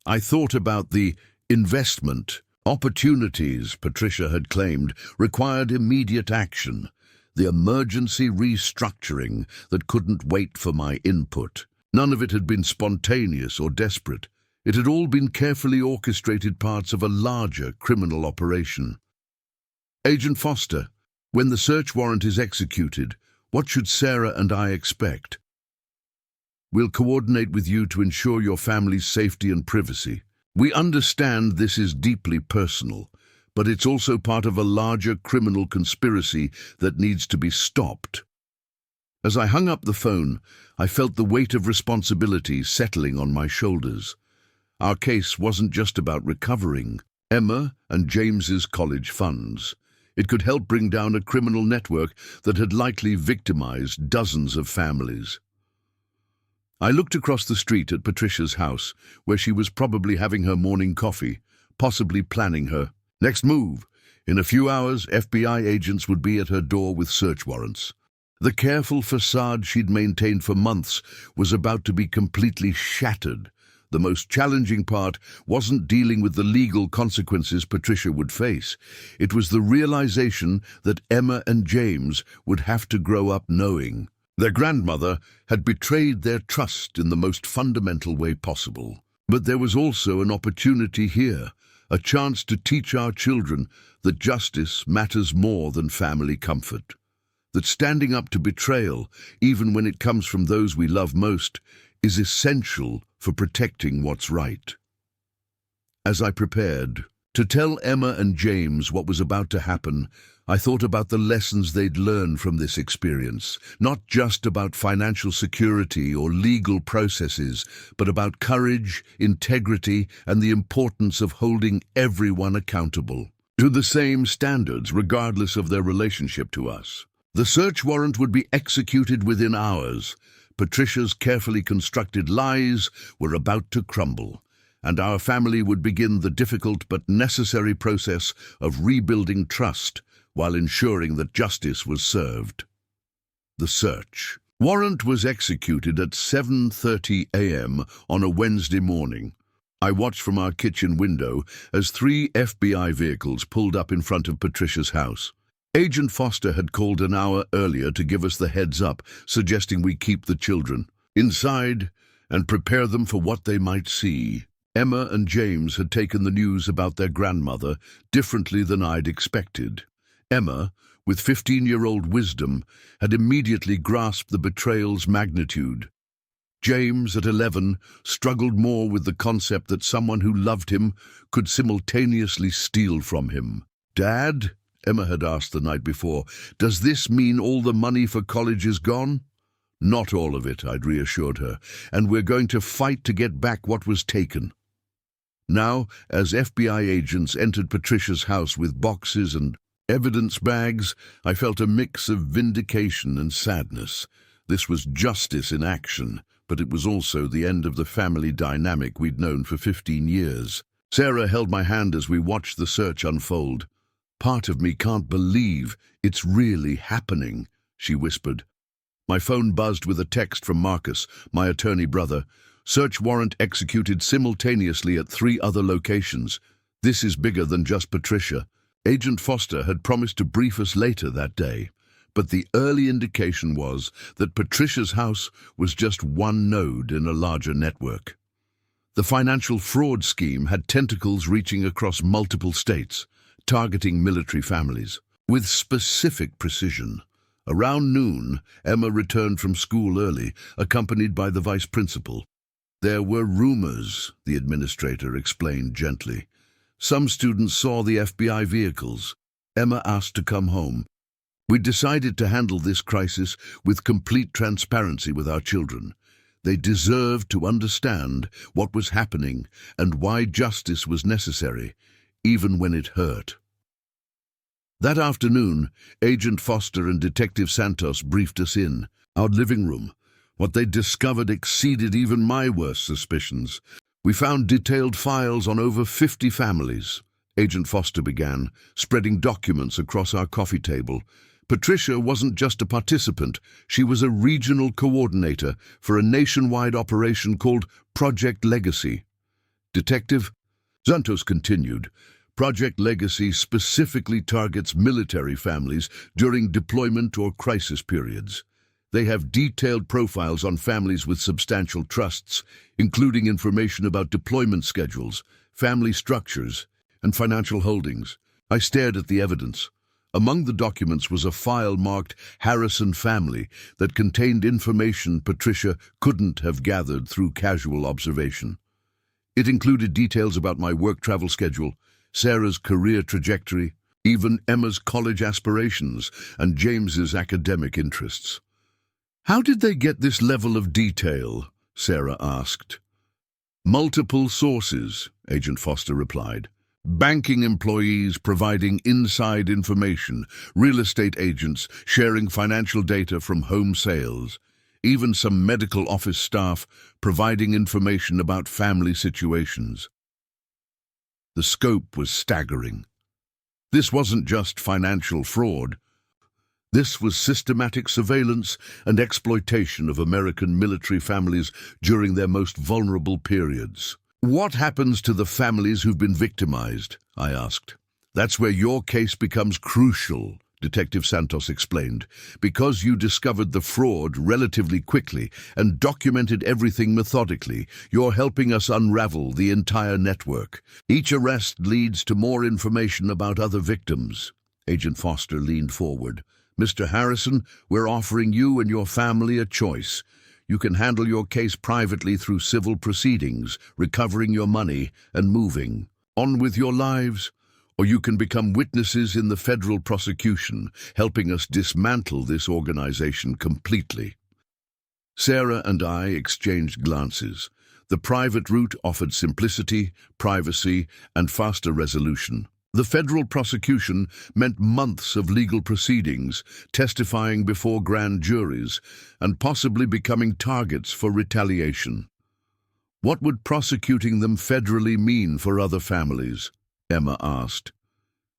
Speaker 1: I thought about the investment opportunities Patricia had claimed required immediate action, the emergency restructuring that couldn't wait for my input. None of it had been spontaneous or desperate. It had all been carefully orchestrated parts of a larger criminal operation. Agent Foster, when the search warrant is executed, what should Sarah and I expect? We'll coordinate with you to ensure your family's safety and privacy. We understand this is deeply personal, but it's also part of a larger criminal conspiracy that needs to be stopped. As I hung up the phone, I felt the weight of responsibility settling on my shoulders. Our case wasn't just about recovering Emma and James's college funds. It could help bring down a criminal network that had likely victimized dozens of families. I looked across the street at Patricia's house, where she was probably having her morning coffee, possibly planning her next move. In a few hours, FBI agents would be at her door with search warrants. The careful facade she'd maintained for months was about to be completely shattered. The most challenging part wasn't dealing with the legal consequences Patricia would face. It was the realization that Emma and James would have to grow up knowing their grandmother had betrayed their trust in the most fundamental way possible. But there was also an opportunity here, a chance to teach our children that justice matters more than family comfort, that standing up to betrayal, even when it comes from those we love most, is essential for protecting what's right. As I prepared to tell Emma and James what was about to happen, I thought about the lessons they'd learn from this experience, not just about financial security or legal processes, but about courage, integrity, and the importance of holding everyone accountable to the same standards, regardless of their relationship to us. The search warrant would be executed within hours. Patricia's carefully constructed lies were about to crumble, and our family would begin the difficult but necessary process of rebuilding trust while ensuring that justice was served. The search warrant was executed at 7:30 a.m. on a Wednesday morning. I watched from our kitchen window as 3 FBI vehicles pulled up in front of Patricia's house. Agent Foster had called an hour earlier to give us the heads up, suggesting we keep the children inside and prepare them for what they might see. Emma and James had taken the news about their grandmother differently than I'd expected. Emma, with 15-year-old wisdom, had immediately grasped the betrayal's magnitude. James, at 11, struggled more with the concept that someone who loved him could simultaneously steal from him. "Dad," Emma had asked the night before, "does this mean all the money for college is gone?" "Not all of it," I'd reassured her, "and we're going to fight to get back what was taken." Now, as FBI agents entered Patricia's house with boxes and evidence bags, I felt a mix of vindication and sadness. This was justice in action, but it was also the end of the family dynamic we'd known for 15 years. Sarah held my hand as we watched the search unfold. "Part of me can't believe it's really happening," she whispered. My phone buzzed with a text from Marcus, my attorney brother. "Search warrant executed simultaneously at 3 other locations. This is bigger than just Patricia." Agent Foster had promised to brief us later that day, but the early indication was that Patricia's house was just one node in a larger network. The financial fraud scheme had tentacles reaching across multiple states, targeting military families with specific precision. Around noon, Emma returned from school early, accompanied by the vice principal. "There were rumors," the administrator explained gently. "Some students saw the FBI vehicles. Emma asked to come home. We decided to handle this crisis with complete transparency with our children. They deserved to understand what was happening and why justice was necessary, even when it hurt." That afternoon, Agent Foster and Detective Santos briefed us in our living room. What they discovered exceeded even my worst suspicions. We found detailed files on over 50 families. Agent Foster began, spreading documents across our coffee table. Patricia wasn't just a participant, she was a regional coordinator for a nationwide operation called Project Legacy. Detective Santos continued, "Project Legacy specifically targets military families during deployment or crisis periods. They have detailed profiles on families with substantial trusts, including information about deployment schedules, family structures, and financial holdings. I stared at the evidence. Among the documents was a file marked Harrison Family that contained information Patricia couldn't have gathered through casual observation. It included details about my work travel schedule, Sarah's career trajectory, even Emma's college aspirations, and James's academic interests. "How did they get this level of detail?" Sarah asked. "Multiple sources," Agent Foster replied. "Banking employees providing inside information, real estate agents sharing financial data from home sales, even some medical office staff providing information about family situations." The scope was staggering. This wasn't just financial fraud. This was systematic surveillance and exploitation of American military families during their most vulnerable periods. "What happens to the families who've been victimized?" I asked. "That's where your case becomes crucial," Detective Santos explained. "Because you discovered the fraud relatively quickly and documented everything methodically, you're helping us unravel the entire network. Each arrest leads to more information about other victims." Agent Foster leaned forward. "Mr. Harrison, we're offering you and your family a choice. You can handle your case privately through civil proceedings, recovering your money and moving on with your lives, or you can become witnesses in the federal prosecution, helping us dismantle this organization completely." Sarah and I exchanged glances. The private route offered simplicity, privacy, and faster resolution. The federal prosecution meant months of legal proceedings, testifying before grand juries, and possibly becoming targets for retaliation. "What would prosecuting them federally mean for other families?" Emma asked.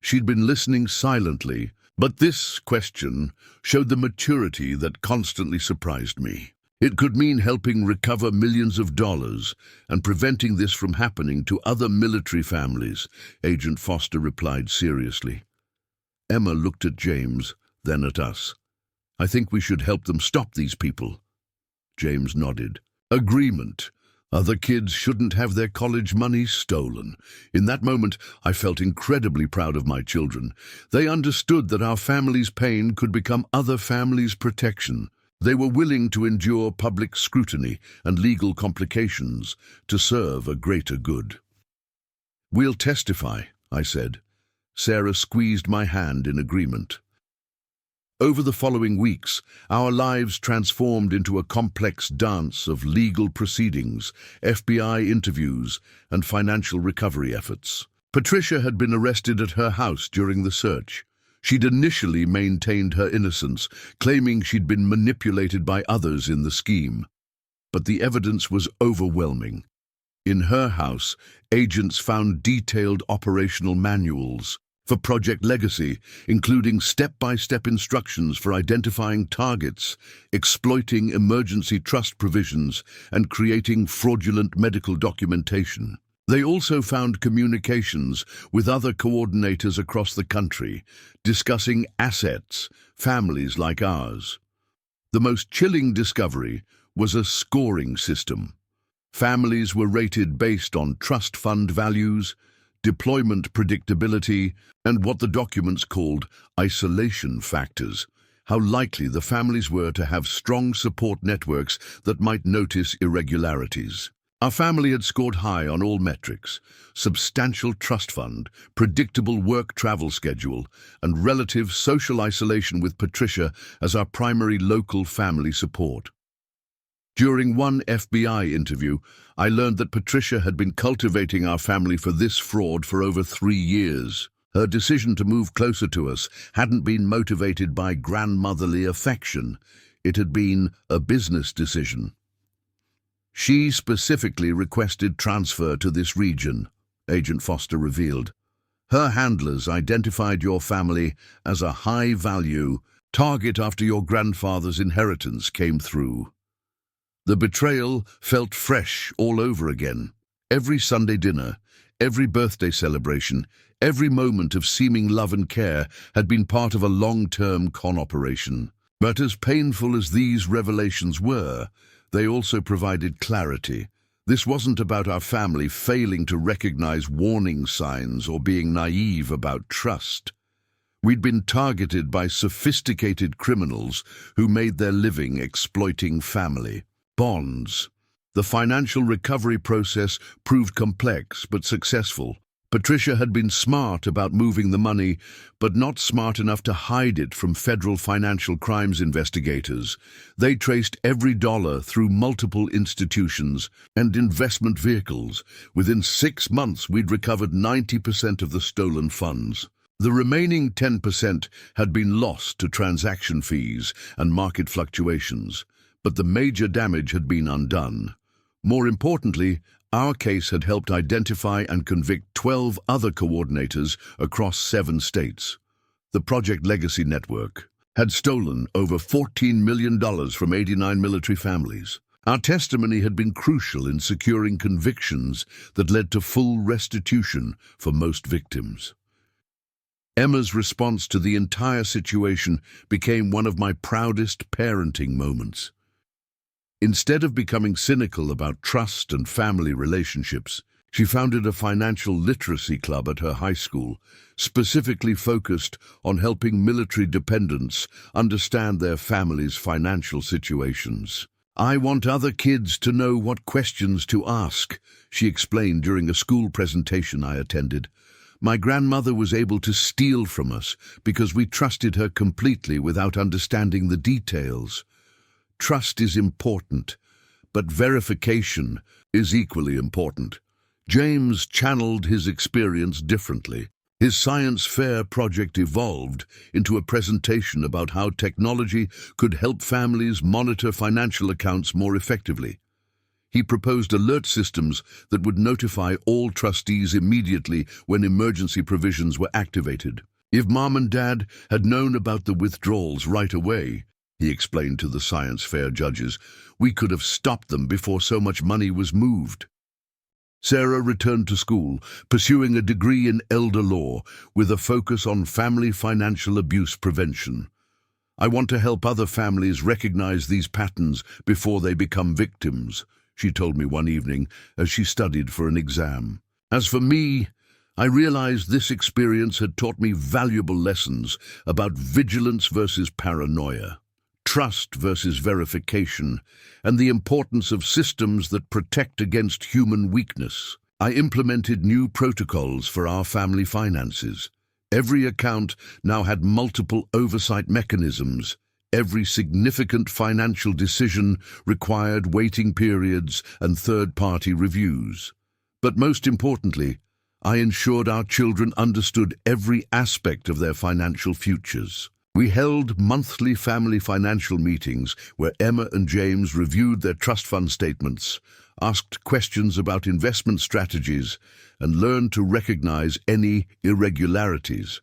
Speaker 1: She'd been listening silently, but this question showed the maturity that constantly surprised me. "It could mean helping recover millions of dollars and preventing this from happening to other military families," Agent Foster replied seriously. Emma looked at James, then at us. "I think we should help them stop these people." James nodded. "Agreement. Other kids shouldn't have their college money stolen." In that moment, I felt incredibly proud of my children. They understood that our family's pain could become other families' protection. They were willing to endure public scrutiny and legal complications to serve a greater good. "We'll testify," I said. Sarah squeezed my hand in agreement. Over the following weeks, our lives transformed into a complex dance of legal proceedings, FBI interviews, and financial recovery efforts. Patricia had been arrested at her house during the search. She'd initially maintained her innocence, claiming she'd been manipulated by others in the scheme. But the evidence was overwhelming. In her house, agents found detailed operational manuals for Project Legacy, including step-by-step instructions for identifying targets, exploiting emergency trust provisions, and creating fraudulent medical documentation. They also found communications with other coordinators across the country, discussing assets, families like ours. The most chilling discovery was a scoring system. Families were rated based on trust fund values, deployment predictability, and what the documents called isolation factors, how likely the families were to have strong support networks that might notice irregularities. Our family had scored high on all metrics: substantial trust fund, predictable work travel schedule, and relative social isolation with Patricia as our primary local family support. During one FBI interview, I learned that Patricia had been cultivating our family for this fraud for over 3 years. Her decision to move closer to us hadn't been motivated by grandmotherly affection. It had been a business decision. She specifically requested transfer to this region, Agent Foster revealed. Her handlers identified your family as a high-value target after your grandfather's inheritance came through. The betrayal felt fresh all over again. Every Sunday dinner, every birthday celebration, every moment of seeming love and care had been part of a long-term con operation. But as painful as these revelations were, they also provided clarity. This wasn't about our family failing to recognize warning signs or being naive about trust. We'd been targeted by sophisticated criminals who made their living exploiting family bonds. The financial recovery process proved complex but successful. Patricia had been smart about moving the money, but not smart enough to hide it from federal financial crimes investigators. They traced every dollar through multiple institutions and investment vehicles. Within 6 months, we'd recovered 90% of the stolen funds. The remaining 10% had been lost to transaction fees and market fluctuations, but the major damage had been undone. More importantly, our case had helped identify and convict 12 other coordinators across 7 states. The Project Legacy Network had stolen over $14 million from 89 military families. Our testimony had been crucial in securing convictions that led to full restitution for most victims. Emma's response to the entire situation became one of my proudest parenting moments. Instead of becoming cynical about trust and family relationships, she founded a financial literacy club at her high school, specifically focused on helping military dependents understand their families' financial situations. "I want other kids to know what questions to ask," she explained during a school presentation I attended. "My grandmother was able to steal from us because we trusted her completely without understanding the details. Trust is important, but verification is equally important." James channeled his experience differently. His science fair project evolved into a presentation about how technology could help families monitor financial accounts more effectively. He proposed alert systems that would notify all trustees immediately when emergency provisions were activated. If Mom and Dad had known about the withdrawals right away, he explained to the science fair judges, we could have stopped them before so much money was moved. Sarah returned to school, pursuing a degree in elder law with a focus on family financial abuse prevention. "I want to help other families recognize these patterns before they become victims," she told me one evening as she studied for an exam. As for me, I realized this experience had taught me valuable lessons about vigilance versus paranoia, trust versus verification, and the importance of systems that protect against human weakness. I implemented new protocols for our family finances. Every account now had multiple oversight mechanisms. Every significant financial decision required waiting periods and third-party reviews. But most importantly, I ensured our children understood every aspect of their financial futures. We held monthly family financial meetings where Emma and James reviewed their trust fund statements, asked questions about investment strategies, and learned to recognize any irregularities.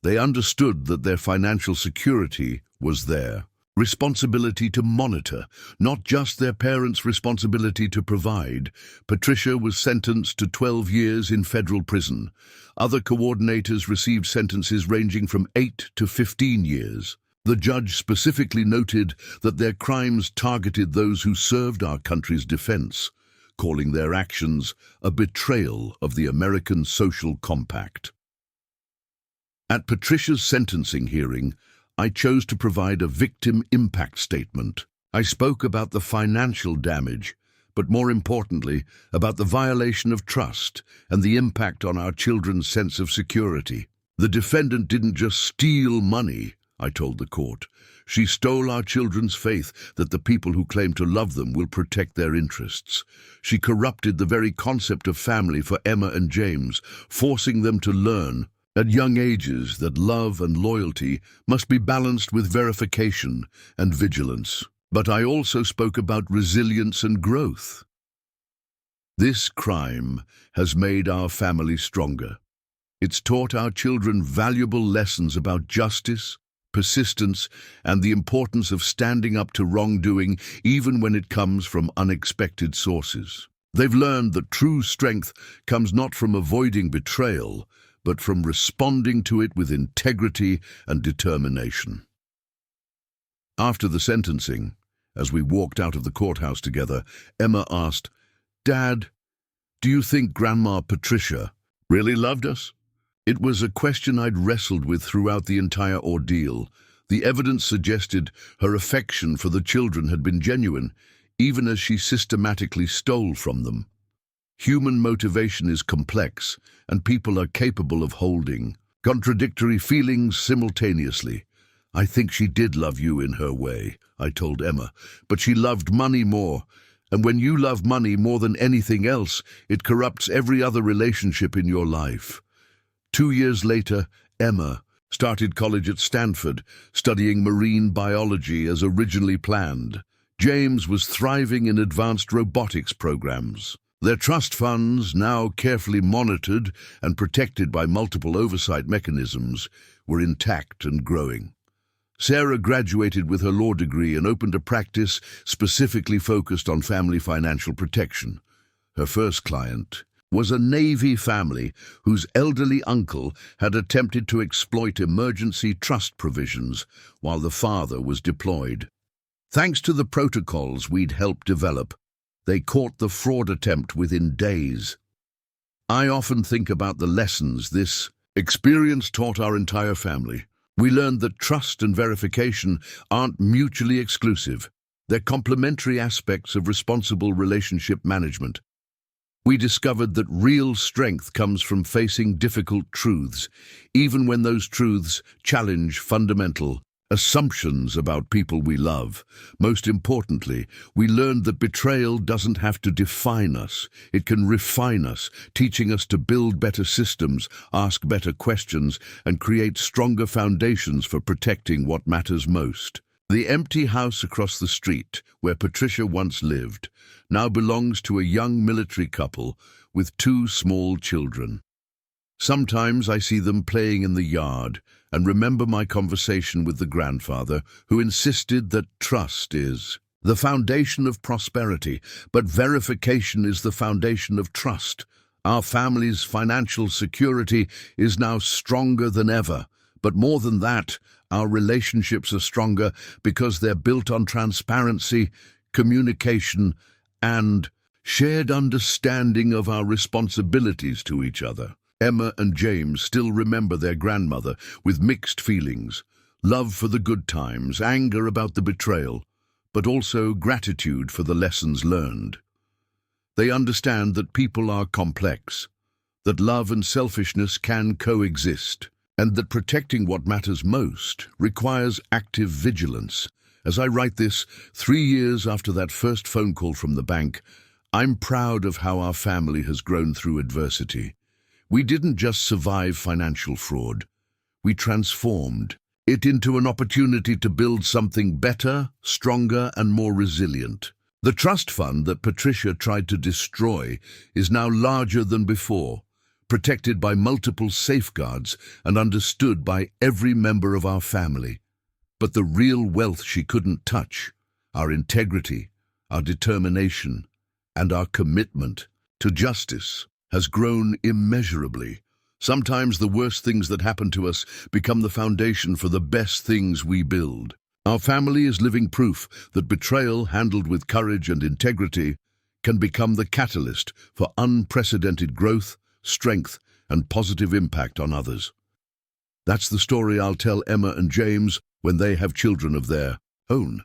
Speaker 1: They understood that their financial security was their responsibility to monitor, not just their parents' responsibility to provide. Patricia was sentenced to 12 years in federal prison. Other coordinators received sentences ranging from 8 to 15 years. The judge specifically noted that their crimes targeted those who served our country's defense, calling their actions a betrayal of the American social compact. At Patricia's sentencing hearing, I chose to provide a victim impact statement. I spoke about the financial damage, but more importantly, about the violation of trust and the impact on our children's sense of security. The defendant didn't just steal money, I told the court. She stole our children's faith that the people who claim to love them will protect their interests. She corrupted the very concept of family for Emma and James, forcing them to learn at young ages that love and loyalty must be balanced with verification and vigilance. But I also spoke about resilience and growth. This crime has made our family stronger. It's taught our children valuable lessons about justice, persistence, and the importance of standing up to wrongdoing even when it comes from unexpected sources. They've learned that true strength comes not from avoiding betrayal, but from responding to it with integrity and determination. After the sentencing, as we walked out of the courthouse together, Emma asked, "Dad, do you think Grandma Patricia really loved us?" It was a question I'd wrestled with throughout the entire ordeal. The evidence suggested her affection for the children had been genuine, even as she systematically stole from them. Human motivation is complex, and people are capable of holding contradictory feelings simultaneously. "I think she did love you in her way," I told Emma, "but she loved money more. And when you love money more than anything else, it corrupts every other relationship in your life." 2 years later, Emma started college at Stanford, studying marine biology as originally planned. James was thriving in advanced robotics programs. Their trust funds, now carefully monitored and protected by multiple oversight mechanisms, were intact and growing. Sarah graduated with her law degree and opened a practice specifically focused on family financial protection. Her first client was a Navy family whose elderly uncle had attempted to exploit emergency trust provisions while the father was deployed. Thanks to the protocols we'd helped develop, they caught the fraud attempt within days. I often think about the lessons this experience taught our entire family. We learned that trust and verification aren't mutually exclusive. They're complementary aspects of responsible relationship management. We discovered that real strength comes from facing difficult truths, even when those truths challenge fundamental assumptions about people we love. Most importantly, we learned that betrayal doesn't have to define us. It can refine us, teaching us to build better systems, ask better questions, and create stronger foundations for protecting what matters most. The empty house across the street, where Patricia once lived, now belongs to a young military couple with 2 small children. Sometimes I see them playing in the yard and remember my conversation with the grandfather who insisted that trust is the foundation of prosperity, but verification is the foundation of trust. Our family's financial security is now stronger than ever, but more than that, our relationships are stronger because they're built on transparency, communication, and shared understanding of our responsibilities to each other. Emma and James still remember their grandmother with mixed feelings, love for the good times, anger about the betrayal, but also gratitude for the lessons learned. They understand that people are complex, that love and selfishness can coexist, and that protecting what matters most requires active vigilance. As I write this, 3 years after that first phone call from the bank, I'm proud of how our family has grown through adversity. We didn't just survive financial fraud. We transformed it into an opportunity to build something better, stronger, and more resilient. The trust fund that Patricia tried to destroy is now larger than before, protected by multiple safeguards and understood by every member of our family. But the real wealth she couldn't touch, our integrity, our determination, and our commitment to justice, has grown immeasurably. Sometimes the worst things that happen to us become the foundation for the best things we build. Our family is living proof that betrayal handled with courage and integrity can become the catalyst for unprecedented growth, strength, and positive impact on others. That's the story I'll tell Emma and James when they have children of their own.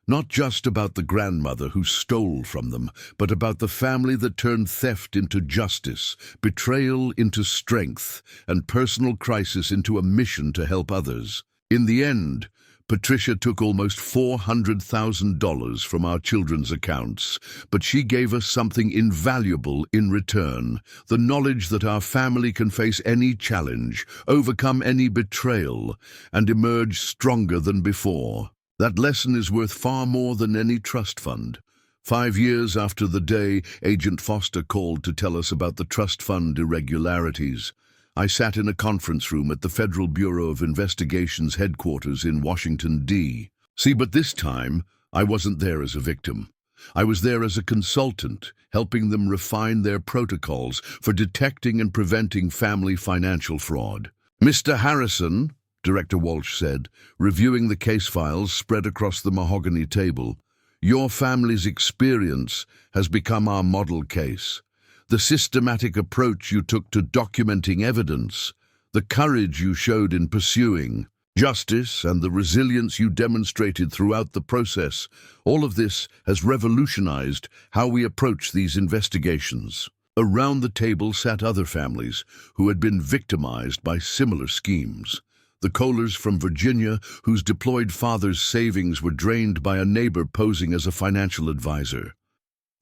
Speaker 1: Not just about the grandmother who stole from them, but about the family that turned theft into justice, betrayal into strength, and personal crisis into a mission to help others. In the end, Patricia took almost $400,000 from our children's accounts, but she gave us something invaluable in return: the knowledge that our family can face any challenge, overcome any betrayal, and emerge stronger than before. That lesson is worth far more than any trust fund. 5 years after the day Agent Foster called to tell us about the trust fund irregularities, I sat in a conference room at the Federal Bureau of Investigation's headquarters in Washington, D.C. But this time, I wasn't there as a victim. I was there as a consultant, helping them refine their protocols for detecting and preventing family financial fraud. "Mr. Harrison," Director Walsh said, reviewing the case files spread across the mahogany table. Your family's experience has become our model case. The systematic approach you took to documenting evidence, the courage you showed in pursuing justice, and the resilience you demonstrated throughout the process, all of this has revolutionized how we approach these investigations. Around the table sat other families who had been victimized by similar schemes. The Kohlers from Virginia, whose deployed father's savings were drained by a neighbor posing as a financial advisor.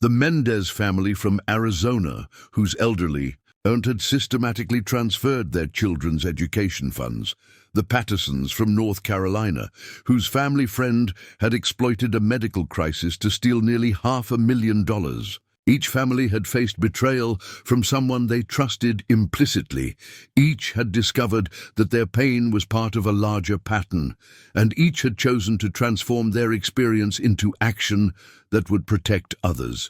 Speaker 1: The Mendez family from Arizona, whose elderly aunt had systematically transferred their children's education funds. The Pattersons from North Carolina, whose family friend had exploited a medical crisis to steal nearly $500,000. Each family had faced betrayal from someone they trusted implicitly. Each had discovered that their pain was part of a larger pattern, and each had chosen to transform their experience into action that would protect others.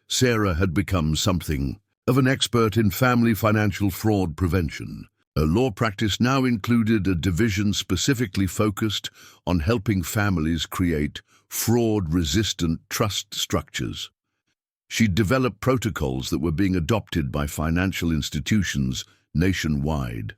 Speaker 1: Sarah had become something of an expert in family financial fraud prevention. Her law practice now included a division specifically focused on helping families create fraud-resistant trust structures. She'd developed protocols that were being adopted by financial institutions nationwide.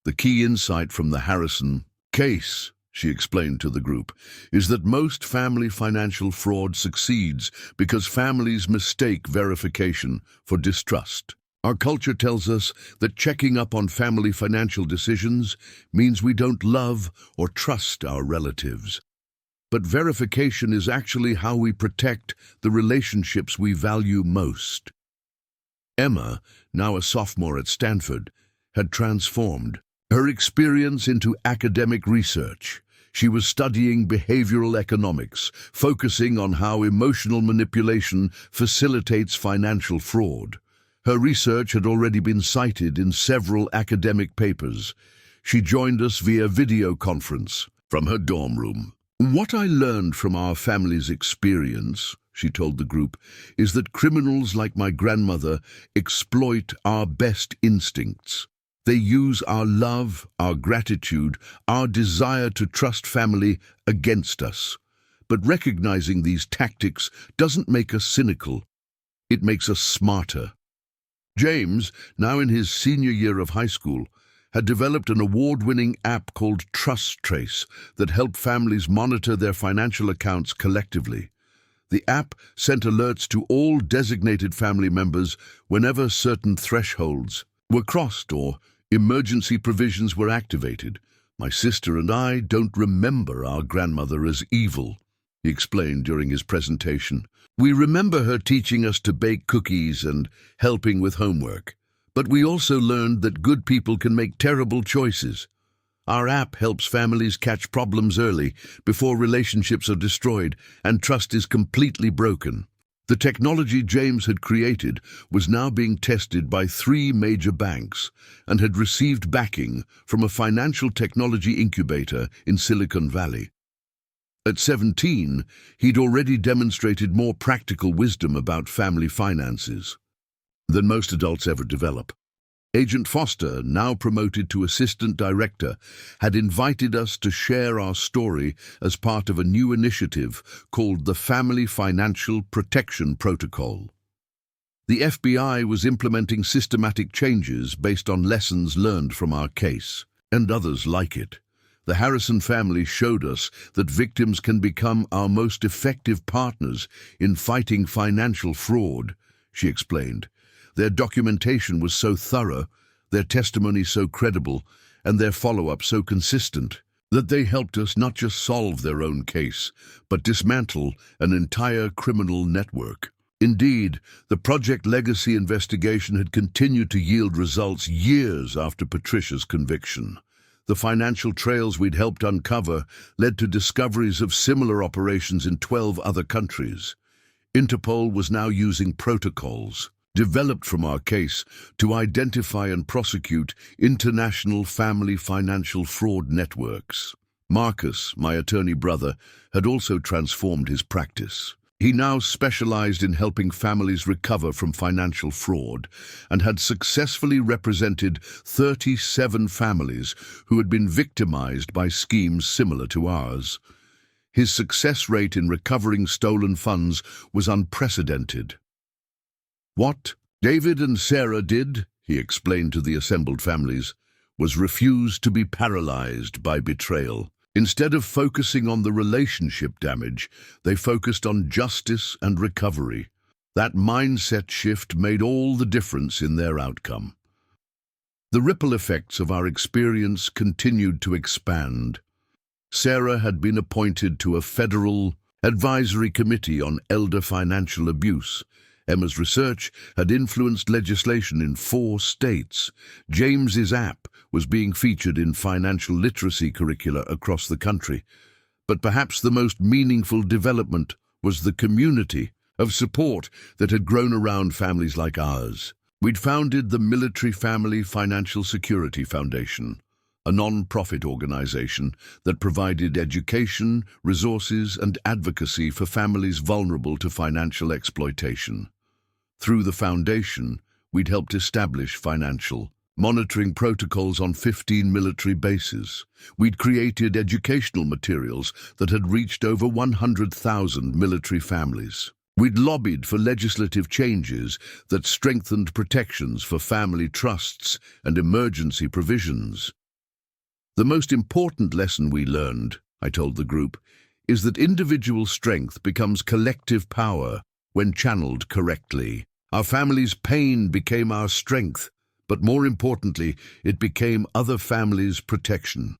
Speaker 1: The key insight from the Harrison case, she explained to the group, is that most family financial fraud succeeds because families mistake verification for distrust. Our culture tells us that checking up on family financial decisions means we don't love or trust our relatives. But verification is actually how we protect the relationships we value most. Emma, now a sophomore at Stanford, had transformed her experience into academic research. She was studying behavioral economics, focusing on how emotional manipulation facilitates financial fraud. Her research had already been cited in several academic papers. She joined us via video conference from her dorm room. What I learned from our family's experience, she told the group, is that criminals like my grandmother exploit our best instincts. They use our love, our gratitude, our desire to trust family against us. But recognizing these tactics doesn't make us cynical. It makes us smarter. James, now in his senior year of high school, had developed an award-winning app called Trust Trace that helped families monitor their financial accounts collectively. The app sent alerts to all designated family members whenever certain thresholds were crossed or emergency provisions were activated. My sister and I don't remember our grandmother as evil, he explained during his presentation. We remember her teaching us to bake cookies and helping with homework. But we also learned that good people can make terrible choices. Our app helps families catch problems early, before relationships are destroyed and trust is completely broken. The technology James had created was now being tested by 3 major banks and had received backing from a financial technology incubator in Silicon Valley. At 17, he'd already demonstrated more practical wisdom about family finances than most adults ever develop. Agent Foster, now promoted to assistant director, had invited us to share our story as part of a new initiative called the Family Financial Protection Protocol. The FBI was implementing systematic changes based on lessons learned from our case, and others like it. The Harrison family showed us that victims can become our most effective partners in fighting financial fraud, she explained. Their documentation was so thorough, their testimony so credible, and their follow-up so consistent, that they helped us not just solve their own case, but dismantle an entire criminal network. Indeed, the Project Legacy investigation had continued to yield results years after Patricia's conviction. The financial trails we'd helped uncover led to discoveries of similar operations in 12 other countries. Interpol was now using protocols developed from our case to identify and prosecute international family financial fraud networks. Marcus, my attorney brother, had also transformed his practice. He now specialized in helping families recover from financial fraud and had successfully represented 37 families who had been victimized by schemes similar to ours. His success rate in recovering stolen funds was unprecedented. What David and Sarah did, he explained to the assembled families, was refuse to be paralyzed by betrayal. Instead of focusing on the relationship damage, they focused on justice and recovery. That mindset shift made all the difference in their outcome. The ripple effects of our experience continued to expand. Sarah had been appointed to a federal advisory committee on elder financial abuse. Emma's research had influenced legislation in 4 states. James's app was being featured in financial literacy curricula across the country. But perhaps the most meaningful development was the community of support that had grown around families like ours. We'd founded the Military Family Financial Security Foundation, a non-profit organization that provided education, resources, and advocacy for families vulnerable to financial exploitation. Through the foundation, we'd helped establish financial monitoring protocols on 15 military bases. We'd created educational materials that had reached over 100,000 military families. We'd lobbied for legislative changes that strengthened protections for family trusts and emergency provisions. The most important lesson we learned, I told the group, is that individual strength becomes collective power when channeled correctly. Our family's pain became our strength, but more importantly, it became other families' protection.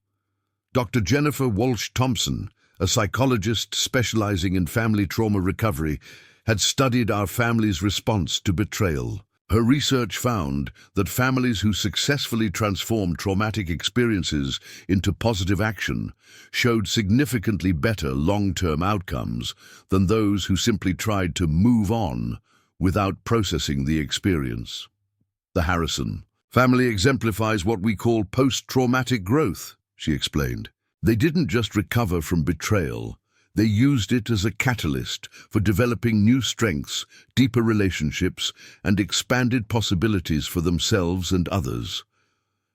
Speaker 1: Dr. Jennifer Walsh-Thompson, a psychologist specializing in family trauma recovery, had studied our family's response to betrayal. Her research found that families who successfully transformed traumatic experiences into positive action showed significantly better long-term outcomes than those who simply tried to move on without processing the experience. The Harrison family exemplifies what we call post-traumatic growth, she explained. They didn't just recover from betrayal. They used it as a catalyst for developing new strengths, deeper relationships, and expanded possibilities for themselves and others.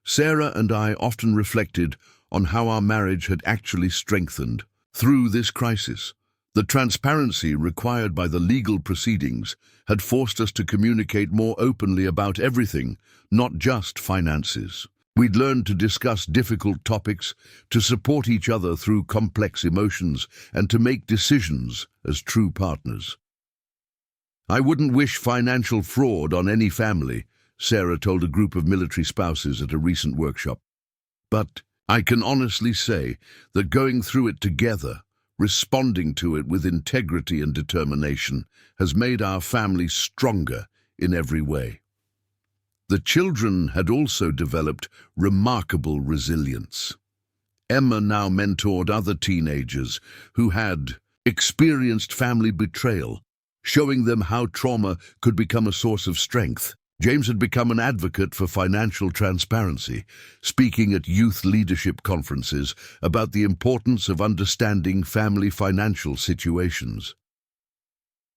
Speaker 1: Sarah and I often reflected on how our marriage had actually strengthened through this crisis. The transparency required by the legal proceedings had forced us to communicate more openly about everything, not just finances. We'd learned to discuss difficult topics, to support each other through complex emotions, and to make decisions as true partners. I wouldn't wish financial fraud on any family, Sarah told a group of military spouses at a recent workshop. But I can honestly say that going through it together, responding to it with integrity and determination, has made our family stronger in every way. The children had also developed remarkable resilience. Emma now mentored other teenagers who had experienced family betrayal, showing them how trauma could become a source of strength. James had become an advocate for financial transparency, speaking at youth leadership conferences about the importance of understanding family financial situations.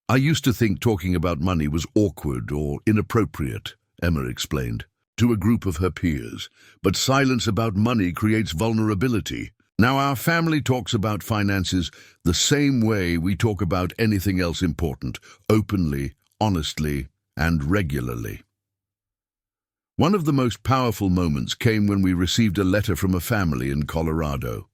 Speaker 1: I used to think talking about money was awkward or inappropriate, Emma explained, to a group of her peers, but silence about money creates vulnerability. Now our family talks about finances the same way we talk about anything else important, openly, honestly, and regularly. One of the most powerful moments came when we received a letter from a family in Colorado.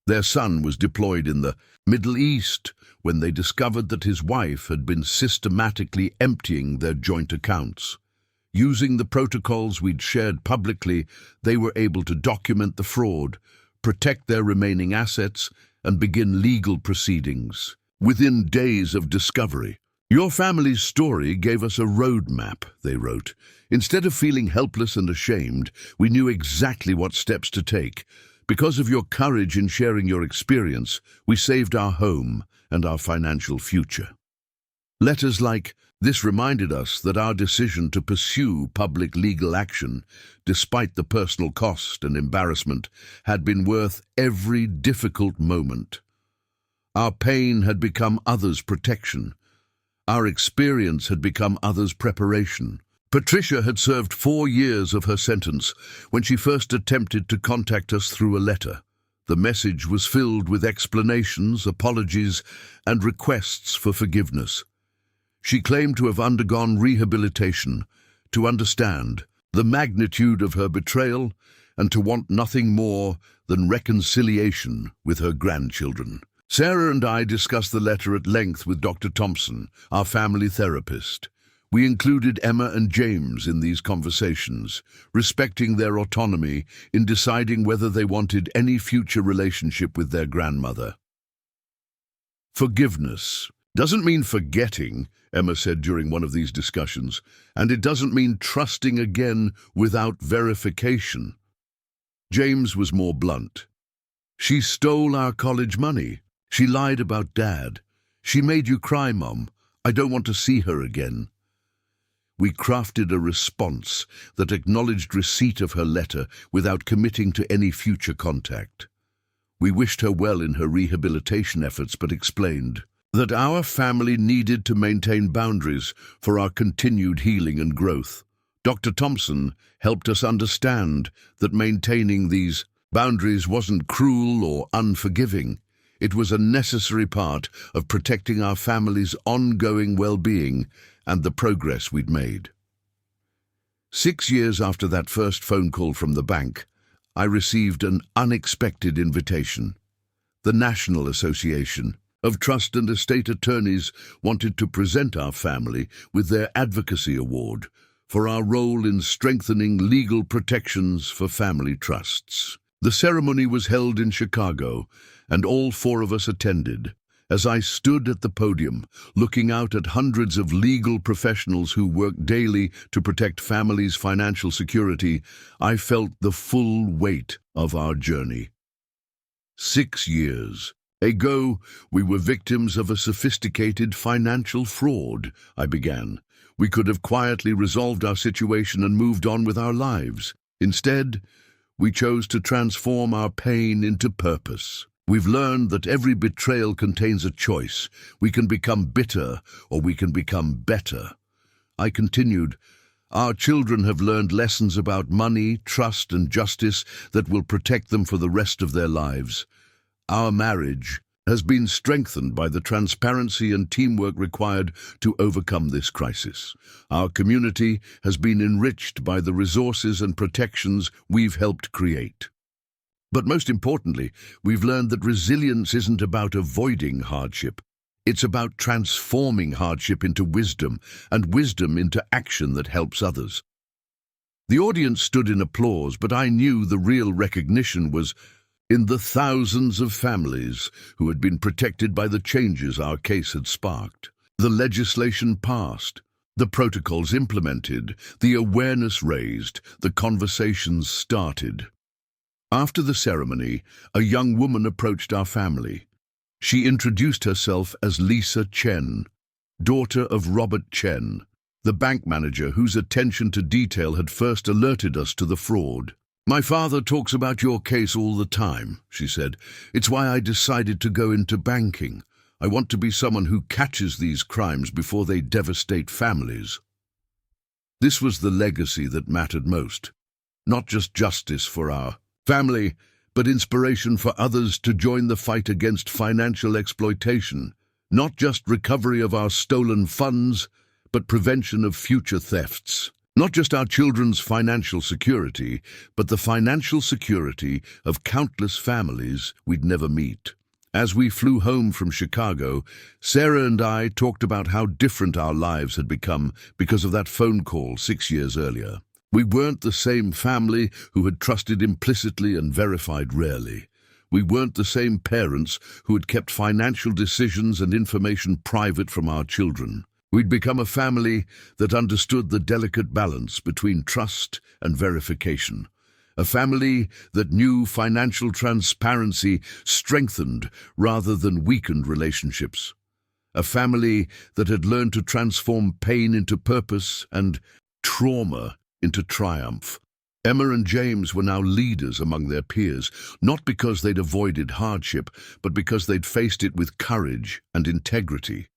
Speaker 1: Their son was deployed in the Middle East when they discovered that his wife had been systematically emptying their joint accounts. Using the protocols we'd shared publicly, they were able to document the fraud, protect their remaining assets, and begin legal proceedings. Within days of discovery, "Your family's story gave us a roadmap," they wrote. "Instead of feeling helpless and ashamed, we knew exactly what steps to take. Because of your courage in sharing your experience, we saved our home and our financial future." Letters like this reminded us that our decision to pursue public legal action, despite the personal cost and embarrassment, had been worth every difficult moment. Our pain had become others' protection, Our experience had become others' preparation. Patricia had served 4 years of her sentence when she first attempted to contact us through a letter. The message was filled with explanations, apologies, and requests for forgiveness. She claimed to have undergone rehabilitation, to understand the magnitude of her betrayal, and to want nothing more than reconciliation with her grandchildren. Sarah and I discussed the letter at length with Dr. Thompson, our family therapist. We included Emma and James in these conversations, respecting their autonomy in deciding whether they wanted any future relationship with their grandmother. Forgiveness doesn't mean forgetting, Emma said during one of these discussions, and it doesn't mean trusting again without verification. James was more blunt. She stole our college money. She lied about Dad. She made you cry, Mom. I don't want to see her again. We crafted a response that acknowledged receipt of her letter without committing to any future contact. We wished her well in her rehabilitation efforts, but explained that our family needed to maintain boundaries for our continued healing and growth. Dr. Thompson helped us understand that maintaining these boundaries wasn't cruel or unforgiving. It was a necessary part of protecting our family's ongoing well-being and the progress we'd made. 6 years after that first phone call from the bank, I received an unexpected invitation. The National Association of Trust and Estate Attorneys wanted to present our family with their Advocacy Award for our role in strengthening legal protections for family trusts. The ceremony was held in Chicago, and all 4 of us attended. As I stood at the podium, looking out at hundreds of legal professionals who work daily to protect families' financial security, I felt the full weight of our journey. 6 years ago, we were victims of a sophisticated financial fraud, I began. We could have quietly resolved our situation and moved on with our lives. Instead, we chose to transform our pain into purpose. We've learned that every betrayal contains a choice. We can become bitter or we can become better. I continued, our children have learned lessons about money, trust, and justice that will protect them for the rest of their lives. Our marriage has been strengthened by the transparency and teamwork required to overcome this crisis. Our community has been enriched by the resources and protections we've helped create. But most importantly, we've learned that resilience isn't about avoiding hardship. It's about transforming hardship into wisdom, and wisdom into action that helps others. The audience stood in applause, but I knew the real recognition was in the thousands of families who had been protected by the changes our case had sparked. The legislation passed, the protocols implemented, the awareness raised, the conversations started. After the ceremony, a young woman approached our family. She introduced herself as Lisa Chen, daughter of Robert Chen, the bank manager whose attention to detail had first alerted us to the fraud. My father talks about your case all the time, she said. It's why I decided to go into banking. I want to be someone who catches these crimes before they devastate families. This was the legacy that mattered most. Not just justice for our family, but inspiration for others to join the fight against financial exploitation. Not just recovery of our stolen funds, but prevention of future thefts. Not just our children's financial security, but the financial security of countless families we'd never meet. As we flew home from Chicago, Sarah and I talked about how different our lives had become because of that phone call 6 years earlier. We weren't the same family who had trusted implicitly and verified rarely. We weren't the same parents who had kept financial decisions and information private from our children. We'd become a family that understood the delicate balance between trust and verification. A family that knew financial transparency strengthened rather than weakened relationships. A family that had learned to transform pain into purpose and trauma into triumph. Emma and James were now leaders among their peers, not because they'd avoided hardship, but because they'd faced it with courage and integrity.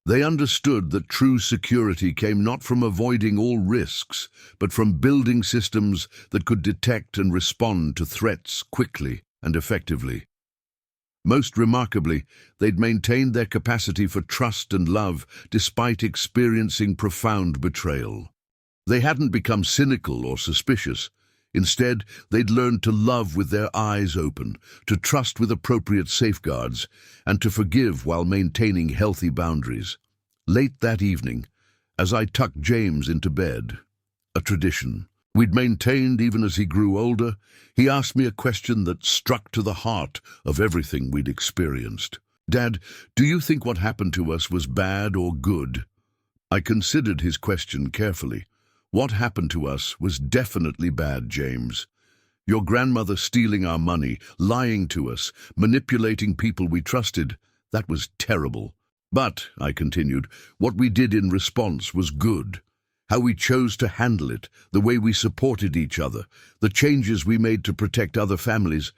Speaker 1: They understood that true security came not from avoiding all risks, but from building systems that could detect and respond to threats quickly and effectively. Most remarkably, they'd maintained their capacity for trust and love despite experiencing profound betrayal. They hadn't become cynical or suspicious. Instead, they'd learned to love with their eyes open, to trust with appropriate safeguards, and to forgive while maintaining healthy boundaries. Late that evening, as I tucked James into bed, a tradition we'd maintained even as he grew older, he asked me a question that struck to the heart of everything we'd experienced. "Dad, do you think what happened to us was bad or good?" I considered his question carefully. "What happened to us was definitely bad, James. Your grandmother stealing our money, lying to us, manipulating people we trusted, that was terrible. But," I continued, "what we did in response was good. How we chose to handle it, the way we supported each other, the changes we made to protect other families,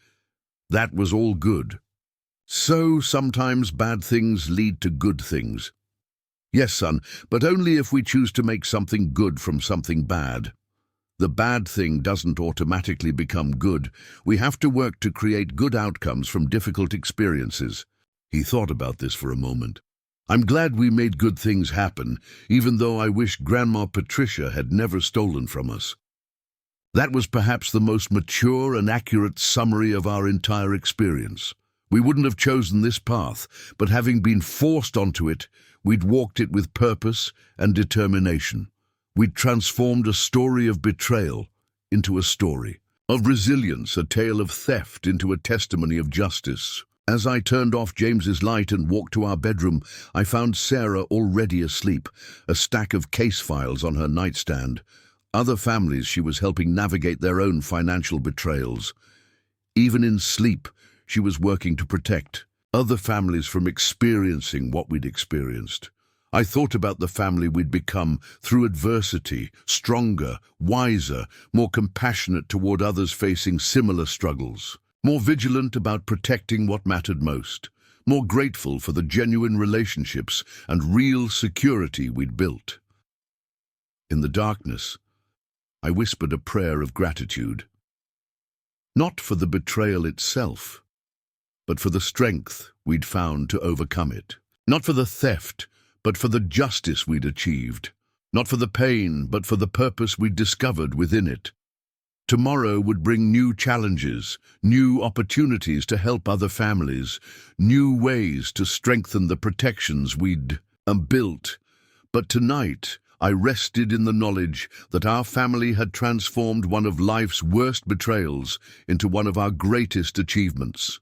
Speaker 1: that was all good. So sometimes bad things lead to good things." "Yes, son, but only if we choose to make something good from something bad. The bad thing doesn't automatically become good. We have to work to create good outcomes from difficult experiences." He thought about this for a moment. "I'm glad we made good things happen, even though I wish Grandma Patricia had never stolen from us." That was perhaps the most mature and accurate summary of our entire experience. We wouldn't have chosen this path, but having been forced onto it, we'd walked it with purpose and determination. We'd transformed a story of betrayal into a story of resilience, a tale of theft into a testimony of justice. As I turned off James's light and walked to our bedroom, I found Sarah already asleep, a stack of case files on her nightstand. Other families she was helping navigate their own financial betrayals. Even in sleep, she was working to protect other families from experiencing what we'd experienced. I thought about the family we'd become through adversity, stronger, wiser, more compassionate toward others facing similar struggles, more vigilant about protecting what mattered most, more grateful for the genuine relationships and real security we'd built. In the darkness, I whispered a prayer of gratitude. Not for the betrayal itself, but for the strength we'd found to overcome it. Not for the theft, but for the justice we'd achieved. Not for the pain, but for the purpose we'd discovered within it. Tomorrow would bring new challenges, new opportunities to help other families, new ways to strengthen the protections we'd built. But tonight, I rested in the knowledge that our family had transformed one of life's worst betrayals into one of our greatest achievements.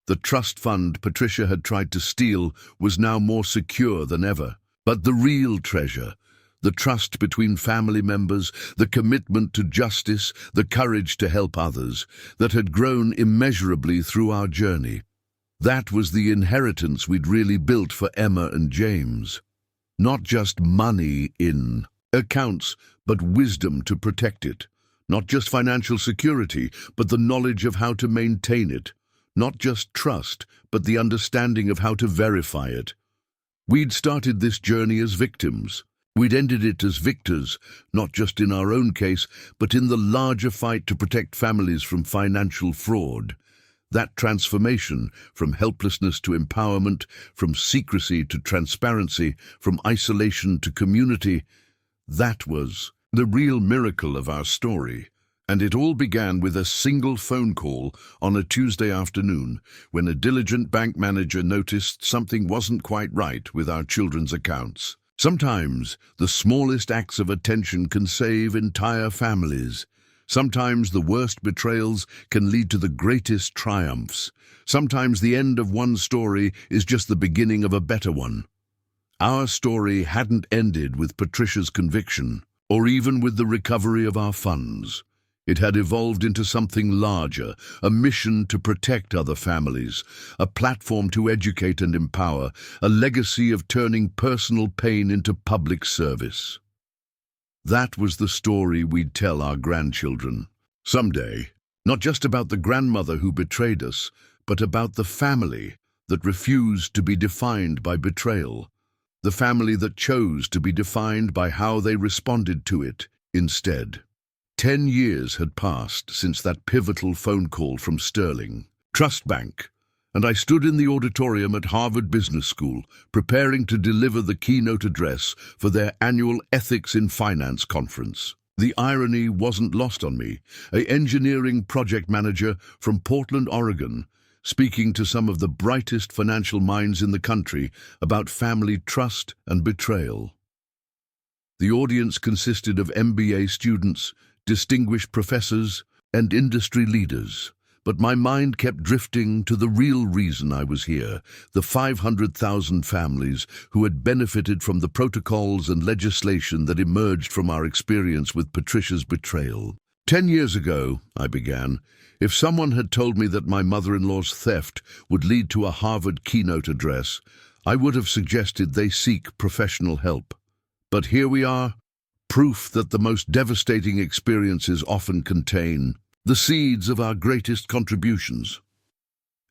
Speaker 1: The trust fund Patricia had tried to steal was now more secure than ever. But the real treasure, the trust between family members, the commitment to justice, the courage to help others, that had grown immeasurably through our journey, that was the inheritance we'd really built for Emma and James. Not just money in accounts, but wisdom to protect it. Not just financial security, but the knowledge of how to maintain it. Not just trust, but the understanding of how to verify it. We'd started this journey as victims. We'd ended it as victors, not just in our own case, but in the larger fight to protect families from financial fraud. That transformation, from helplessness to empowerment, from secrecy to transparency, from isolation to community, that was the real miracle of our story. And it all began with a single phone call on a Tuesday afternoon when a diligent bank manager noticed something wasn't quite right with our children's accounts. Sometimes the smallest acts of attention can save entire families. Sometimes the worst betrayals can lead to the greatest triumphs. Sometimes the end of one story is just the beginning of a better one. Our story hadn't ended with Patricia's conviction, or even with the recovery of our funds. It had evolved into something larger, a mission to protect other families, a platform to educate and empower, a legacy of turning personal pain into public service. That was the story we'd tell our grandchildren someday, not just about the grandmother who betrayed us, but about the family that refused to be defined by betrayal. the family that chose to be defined by how they responded to it instead. 10 years had passed since that pivotal phone call from Sterling Trust Bank, and I stood in the auditorium at Harvard Business School, preparing to deliver the keynote address for their annual Ethics in Finance conference. The irony wasn't lost on me. An engineering project manager from Portland, Oregon, speaking to some of the brightest financial minds in the country about family trust and betrayal. The audience consisted of MBA students, distinguished professors, and industry leaders. But my mind kept drifting to the real reason I was here, the 500,000 families who had benefited from the protocols and legislation that emerged from our experience with Patricia's betrayal. 10 years ago, I began, if someone had told me that my mother-in-law's theft would lead to a Harvard keynote address, I would have suggested they seek professional help. But here we are, proof that the most devastating experiences often contain the seeds of our greatest contributions.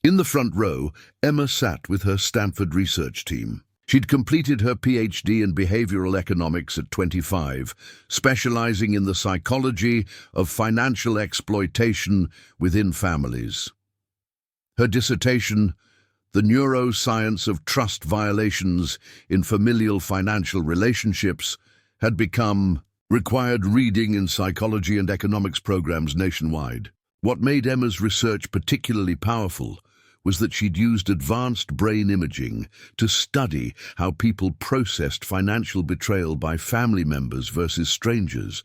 Speaker 1: In the front row, Emma sat with her Stanford research team. She'd completed her PhD in behavioral economics at 25, specializing in the psychology of financial exploitation within families. Her dissertation, The Neuroscience of Trust Violations in Familial Financial Relationships, had become required reading in psychology and economics programs nationwide. What made Emma's research particularly powerful was that she'd used advanced brain imaging to study how people processed financial betrayal by family members versus strangers.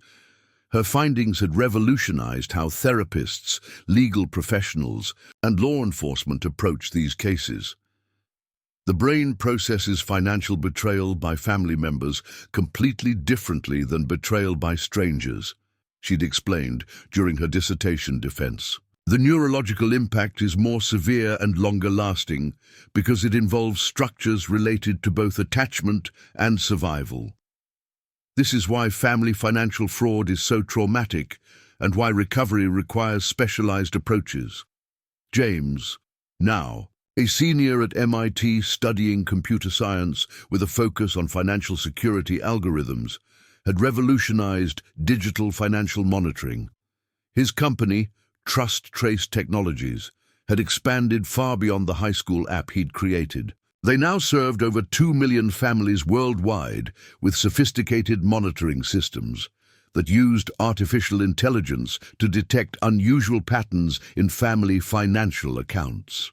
Speaker 1: Her findings had revolutionized how therapists, legal professionals, and law enforcement approach these cases. The brain processes financial betrayal by family members completely differently than betrayal by strangers, she'd explained during her dissertation defense. The neurological impact is more severe and longer-lasting because it involves structures related to both attachment and survival. This is why family financial fraud is so traumatic and why recovery requires specialized approaches. James, now a senior at MIT studying computer science with a focus on financial security algorithms, had revolutionized digital financial monitoring. His company, Trust Trace Technologies, had expanded far beyond the high school app he'd created. They now served over 2 million families worldwide with sophisticated monitoring systems that used artificial intelligence to detect unusual patterns in family financial accounts.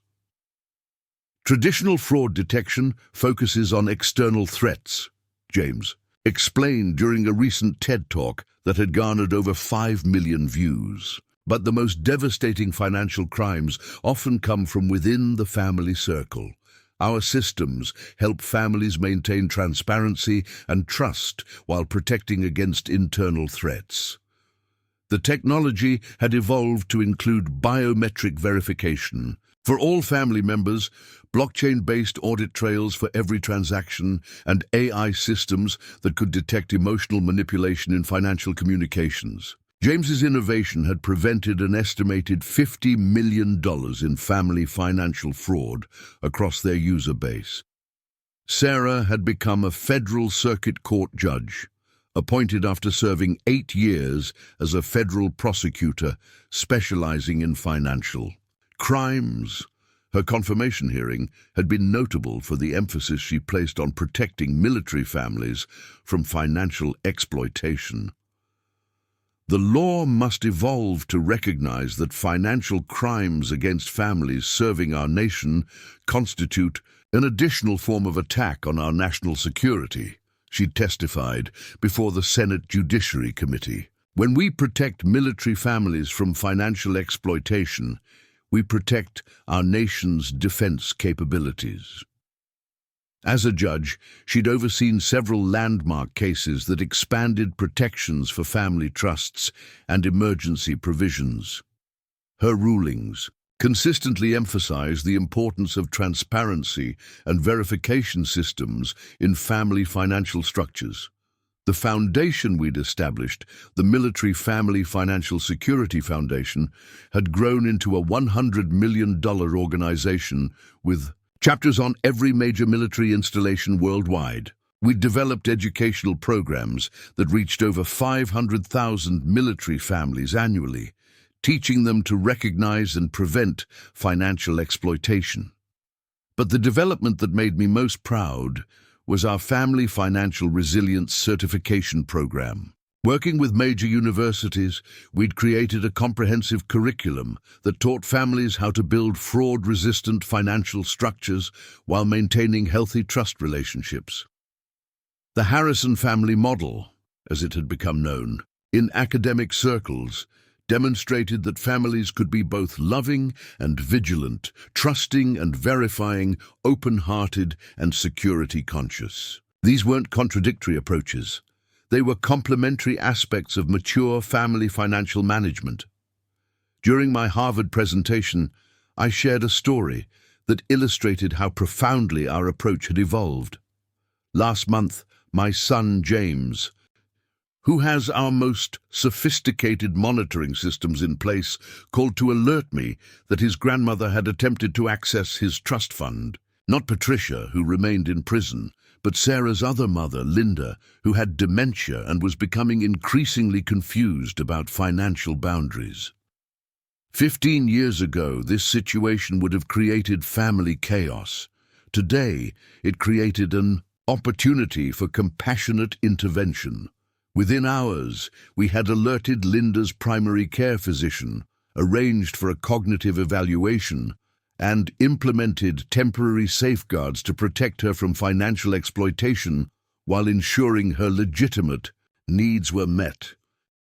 Speaker 1: Traditional fraud detection focuses on external threats, James explained during a recent TED Talk that had garnered over 5 million views. But the most devastating financial crimes often come from within the family circle. Our systems help families maintain transparency and trust while protecting against internal threats. The technology had evolved to include biometric verification for all family members, blockchain-based audit trails for every transaction, and AI systems that could detect emotional manipulation in financial communications. James's innovation had prevented an estimated $50 million in family financial fraud across their user base. Sarah had become a federal circuit court judge, appointed after serving 8 years as a federal prosecutor specializing in financial crimes. Her confirmation hearing had been notable for the emphasis she placed on protecting military families from financial exploitation. The law must evolve to recognize that financial crimes against families serving our nation constitute an additional form of attack on our national security, she testified before the Senate Judiciary Committee. When we protect military families from financial exploitation, we protect our nation's defense capabilities. As a judge, she'd overseen several landmark cases that expanded protections for family trusts and emergency provisions. Her rulings consistently emphasized the importance of transparency and verification systems in family financial structures. The foundation we'd established, the Military Family Financial Security Foundation, had grown into a $100 million organization with chapters on every major military installation worldwide. We'd developed educational programs that reached over 500,000 military families annually, teaching them to recognize and prevent financial exploitation. But the development that made me most proud was our Family Financial Resilience Certification Program. Working with major universities, we'd created a comprehensive curriculum that taught families how to build fraud-resistant financial structures while maintaining healthy trust relationships. The Harrison family model, as it had become known, in academic circles, demonstrated that families could be both loving and vigilant, trusting and verifying, open-hearted and security-conscious. These weren't contradictory approaches. They were complementary aspects of mature family financial management. During my Harvard presentation, I shared a story that illustrated how profoundly our approach had evolved. Last month, my son James, who has our most sophisticated monitoring systems in place, called to alert me that his grandmother had attempted to access his trust fund. Not Patricia, who remained in prison, but Sarah's other mother, Linda, who had dementia and was becoming increasingly confused about financial boundaries. 15 years ago, this situation would have created family chaos. Today, it created an opportunity for compassionate intervention. Within hours, we had alerted Linda's primary care physician, arranged for a cognitive evaluation, and implemented temporary safeguards to protect her from financial exploitation while ensuring her legitimate needs were met.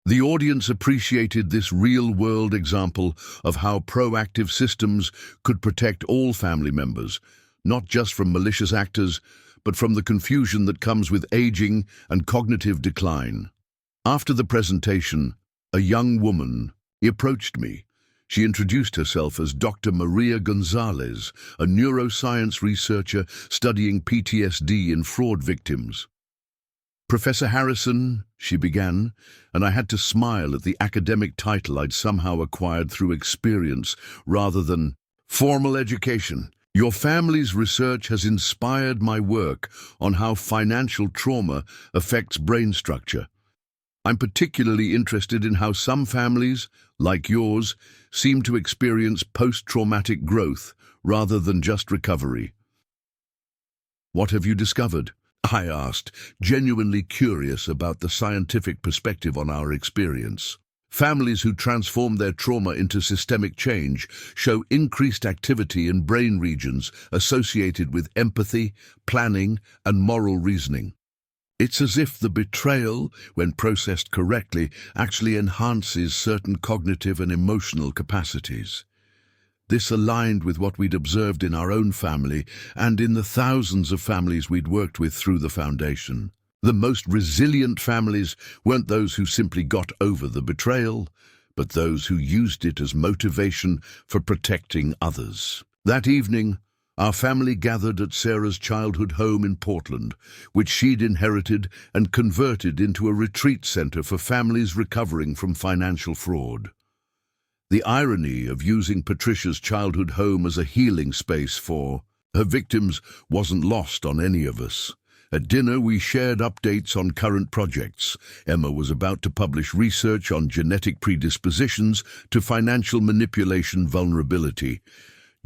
Speaker 1: The audience appreciated this real-world example of how proactive systems could protect all family members, not just from malicious actors, but from the confusion that comes with aging and cognitive decline. After the presentation, a young woman approached me. She introduced herself as Dr. Maria Gonzalez, a neuroscience researcher studying PTSD in fraud victims. "Professor Harrison," she began, and I had to smile at the academic title I'd somehow acquired through experience rather than formal education. "Your family's research has inspired my work on how financial trauma affects brain structure. I'm particularly interested in how some families, like yours, seem to experience post-traumatic growth rather than just recovery." "What have you discovered?" I asked, genuinely curious about the scientific perspective on our experience. "Families who transform their trauma into systemic change show increased activity in brain regions associated with empathy, planning, and moral reasoning. It's as if the betrayal, when processed correctly, actually enhances certain cognitive and emotional capacities." This aligned with what we'd observed in our own family and in the thousands of families we'd worked with through the foundation. The most resilient families weren't those who simply got over the betrayal, but those who used it as motivation for protecting others. That evening, our family gathered at Sarah's childhood home in Portland, which she'd inherited and converted into a retreat center for families recovering from financial fraud. The irony of using Patricia's childhood home as a healing space for her victims wasn't lost on any of us. At dinner, we shared updates on current projects. Emma was about to publish research on genetic predispositions to financial manipulation vulnerability.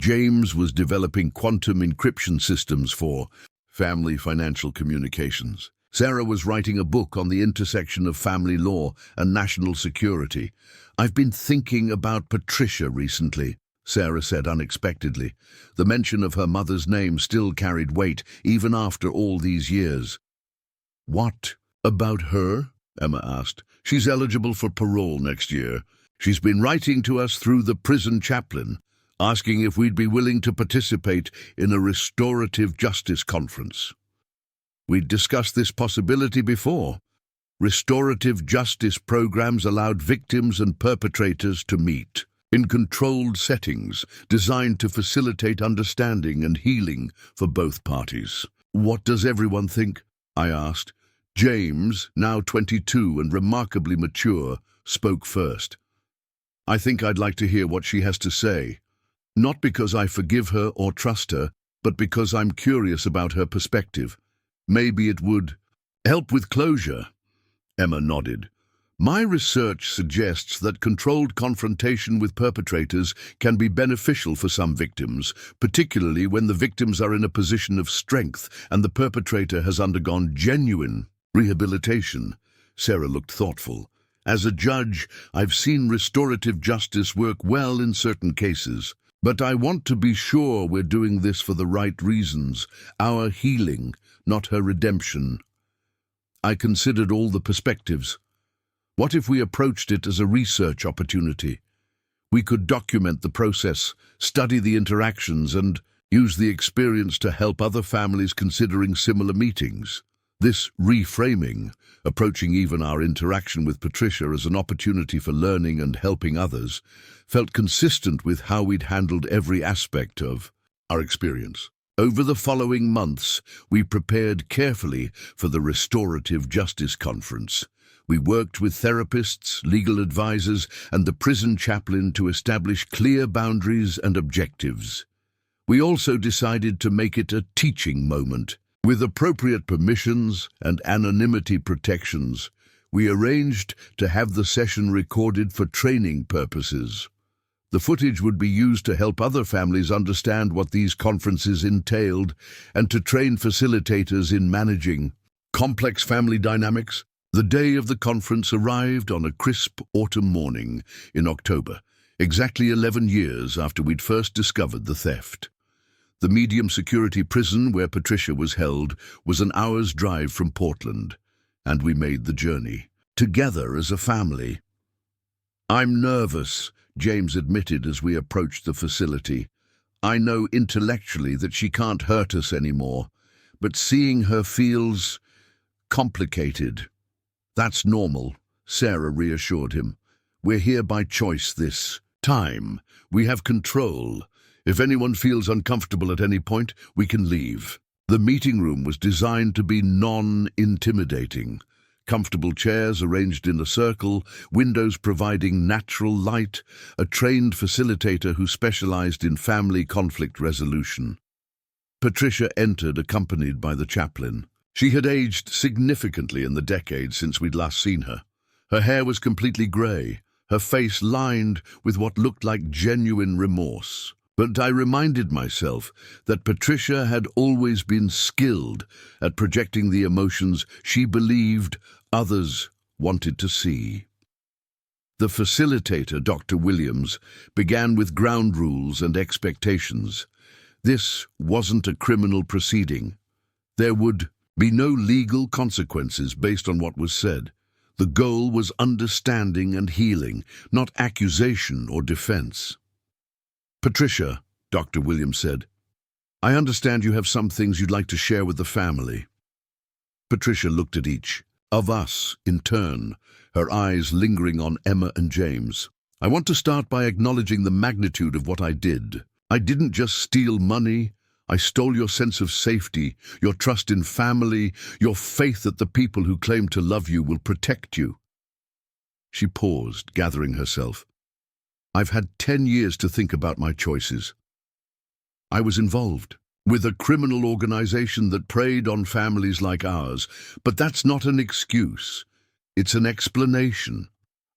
Speaker 1: James was developing quantum encryption systems for family financial communications. Sarah was writing a book on the intersection of family law and national security. "I've been thinking about Patricia recently," Sarah said unexpectedly. The mention of her mother's name still carried weight, even after all these years. "What about her?" Emma asked. "She's eligible for parole next year. She's been writing to us through the prison chaplain, asking if we'd be willing to participate in a restorative justice conference." We'd discussed this possibility before. Restorative justice programs allowed victims and perpetrators to meet in controlled settings designed to facilitate understanding and healing for both parties. "What does everyone think?" I asked. James, now 22 and remarkably mature, spoke first. "I think I'd like to hear what she has to say. Not because I forgive her or trust her, but because I'm curious about her perspective. Maybe it would help with closure. Emma nodded. My research suggests that controlled confrontation with perpetrators can be beneficial for some victims, particularly when the victims are in a position of strength and the perpetrator has undergone genuine rehabilitation. Sarah looked thoughtful. As a judge, I've seen restorative justice work well in certain cases, but I want to be sure we're doing this for the right reasons, our healing, not her redemption. I considered all the perspectives. What if we approached it as a research opportunity? We could document the process, study the interactions, and use the experience to help other families considering similar meetings. This reframing, approaching even our interaction with Patricia as an opportunity for learning and helping others, felt consistent with how we'd handled every aspect of our experience. Over the following months, we prepared carefully for the Restorative Justice Conference. We worked with therapists, legal advisors, and the prison chaplain to establish clear boundaries and objectives. We also decided to make it a teaching moment. With appropriate permissions and anonymity protections, we arranged to have the session recorded for training purposes. The footage would be used to help other families understand what these conferences entailed and to train facilitators in managing complex family dynamics. The day of the conference arrived on a crisp autumn morning in October, exactly 11 years after we'd first discovered the theft. The medium-security prison where Patricia was held was an hour's drive from Portland, and we made the journey, together as a family. I'm nervous, James admitted as we approached the facility. I know intellectually that she can't hurt us anymore, but seeing her feels complicated. That's normal, Sarah reassured him. We're here by choice this time. We have control. If anyone feels uncomfortable at any point, we can leave. The meeting room was designed to be non-intimidating. Comfortable chairs arranged in a circle, windows providing natural light, a trained facilitator who specialized in family conflict resolution. Patricia entered accompanied by the chaplain. She had aged significantly in the decades since we'd last seen her. Her hair was completely grey, her face lined with what looked like genuine remorse. But I reminded myself that Patricia had always been skilled at projecting the emotions she believed others wanted to see. The facilitator, Dr. Williams, began with ground rules and expectations. This wasn't a criminal proceeding. There would be no legal consequences based on what was said. The goal was understanding and healing, not accusation or defense. Patricia, Dr. Williams said, I understand you have some things you'd like to share with the family. Patricia looked at each of us in turn, her eyes lingering on Emma and James. I want to start by acknowledging the magnitude of what I did. I didn't just steal money. I stole your sense of safety, your trust in family, your faith that the people who claim to love you will protect you. She paused, gathering herself. I've had 10 years to think about my choices. I was involved with a criminal organization that preyed on families like ours, but that's not an excuse. It's an explanation.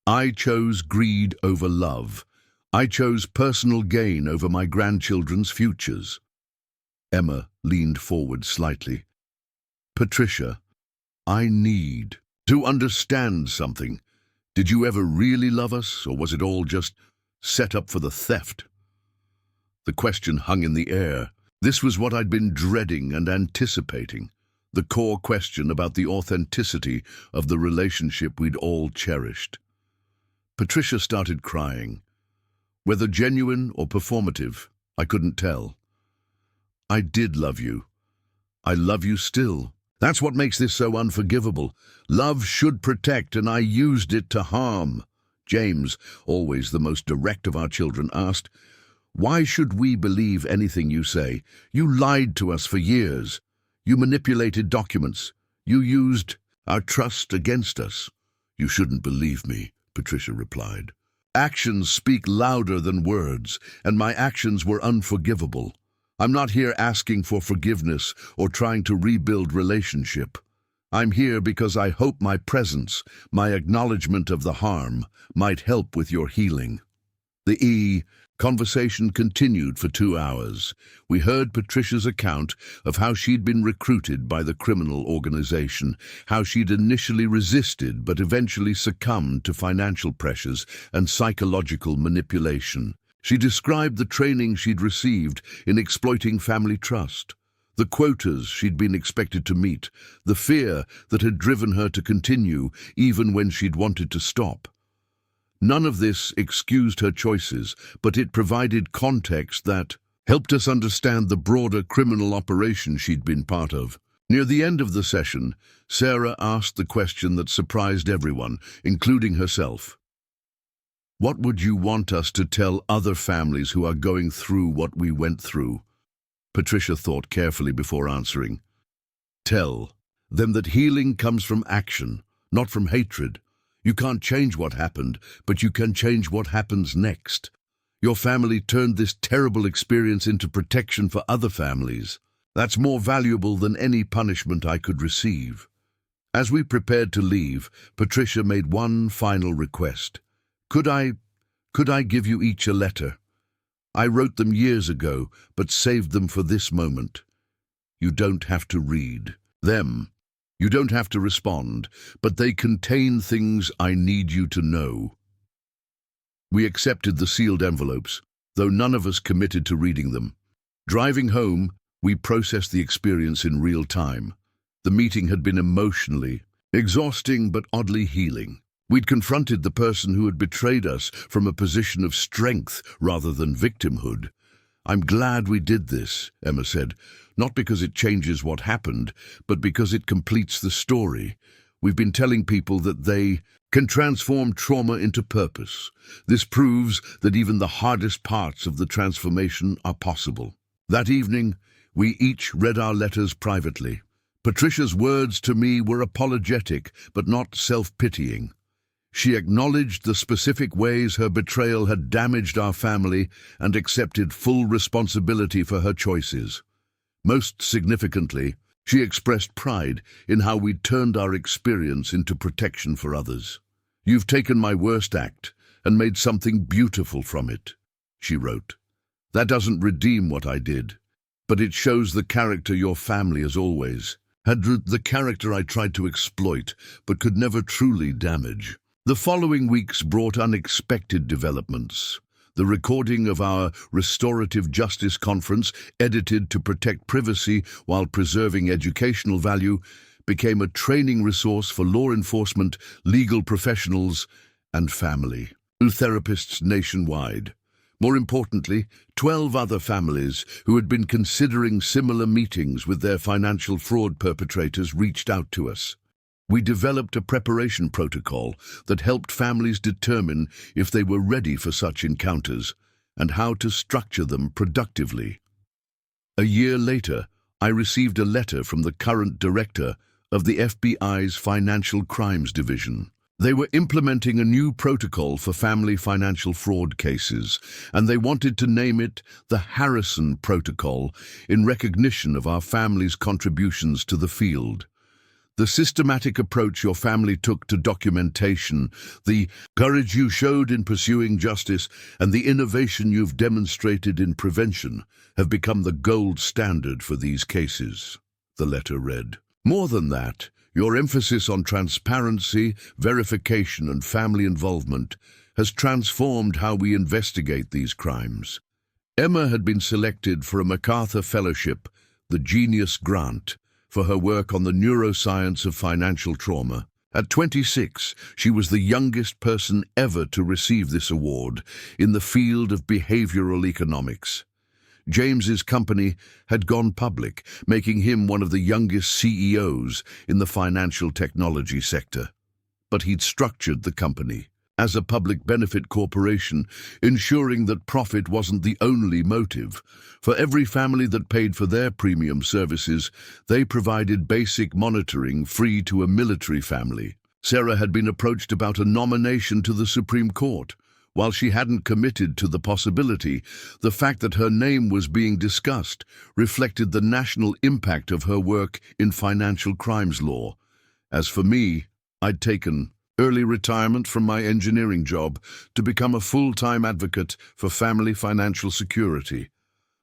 Speaker 1: I chose greed over love. I chose personal gain over my grandchildren's futures. Emma leaned forward slightly. Patricia, I need to understand something. Did you ever really love us, or was it all just set up for the theft? The question hung in the air. This was what I'd been dreading and anticipating, the core question about the authenticity of the relationship we'd all cherished. Patricia started crying. Whether genuine or performative, I couldn't tell. I did love you. I love you still. That's what makes this so unforgivable. Love should protect, and I used it to harm. James, always the most direct of our children, asked, why should we believe anything you say? You lied to us for years. You manipulated documents. You used our trust against us. You shouldn't believe me, Patricia replied. Actions speak louder than words, and my actions were unforgivable. I'm not here asking for forgiveness or trying to rebuild relationship. I'm here because I hope my presence, my acknowledgement of the harm, might help with your healing." The conversation continued for 2 hours. We heard Patricia's account of how she'd been recruited by the criminal organization, how she'd initially resisted but eventually succumbed to financial pressures and psychological manipulation. She described the training she'd received in exploiting family trust, the quotas she'd been expected to meet, the fear that had driven her to continue even when she'd wanted to stop. None of this excused her choices, but it provided context that helped us understand the broader criminal operation she'd been part of. Near the end of the session, Sarah asked the question that surprised everyone, including herself. "What would you want us to tell other families who are going through what we went through?" Patricia thought carefully before answering. "Tell them that healing comes from action, not from hatred. You can't change what happened, but you can change what happens next. Your family turned this terrible experience into protection for other families. That's more valuable than any punishment I could receive." As we prepared to leave, Patricia made one final request. Could I give you each a letter? I wrote them years ago, but saved them for this moment. You don't have to read them. You don't have to respond, but they contain things I need you to know." We accepted the sealed envelopes, though none of us committed to reading them. Driving home, we processed the experience in real time. The meeting had been emotionally exhausting but oddly healing. We'd confronted the person who had betrayed us from a position of strength rather than victimhood. "I'm glad we did this," Emma said, "not because it changes what happened, but because it completes the story. We've been telling people that they can transform trauma into purpose. This proves that even the hardest parts of the transformation are possible." That evening, we each read our letters privately. Patricia's words to me were apologetic, but not self-pitying. She acknowledged the specific ways her betrayal had damaged our family and accepted full responsibility for her choices. Most significantly, she expressed pride in how we'd turned our experience into protection for others. "You've taken my worst act and made something beautiful from it," she wrote. "That doesn't redeem what I did, but it shows the character your family has always had, the character I tried to exploit but could never truly damage." The following weeks brought unexpected developments. The recording of our Restorative Justice Conference, edited to protect privacy while preserving educational value, became a training resource for law enforcement, legal professionals, and family therapists nationwide. More importantly, 12 other families who had been considering similar meetings with their financial fraud perpetrators reached out to us. We developed a preparation protocol that helped families determine if they were ready for such encounters and how to structure them productively. A year later, I received a letter from the current director of the FBI's Financial Crimes Division. They were implementing a new protocol for family financial fraud cases, and they wanted to name it the Harrison Protocol in recognition of our family's contributions to the field. The systematic approach your family took to documentation, the courage you showed in pursuing justice, and the innovation you've demonstrated in prevention have become the gold standard for these cases, the letter read. More than that, your emphasis on transparency, verification, and family involvement has transformed how we investigate these crimes. Emma had been selected for a MacArthur Fellowship, the Genius Grant, for her work on the neuroscience of financial trauma. At 26, she was the youngest person ever to receive this award in the field of behavioral economics. James's company had gone public, making him one of the youngest CEOs in the financial technology sector. But he'd structured the company as a public benefit corporation, ensuring that profit wasn't the only motive. For every family that paid for their premium services, they provided basic monitoring free to a military family. Sarah had been approached about a nomination to the Supreme Court, While she hadn't committed to the possibility, the fact that her name was being discussed reflected the national impact of her work in financial crimes law. As for me, I'd taken early retirement from my engineering job to become a full-time advocate for family financial security.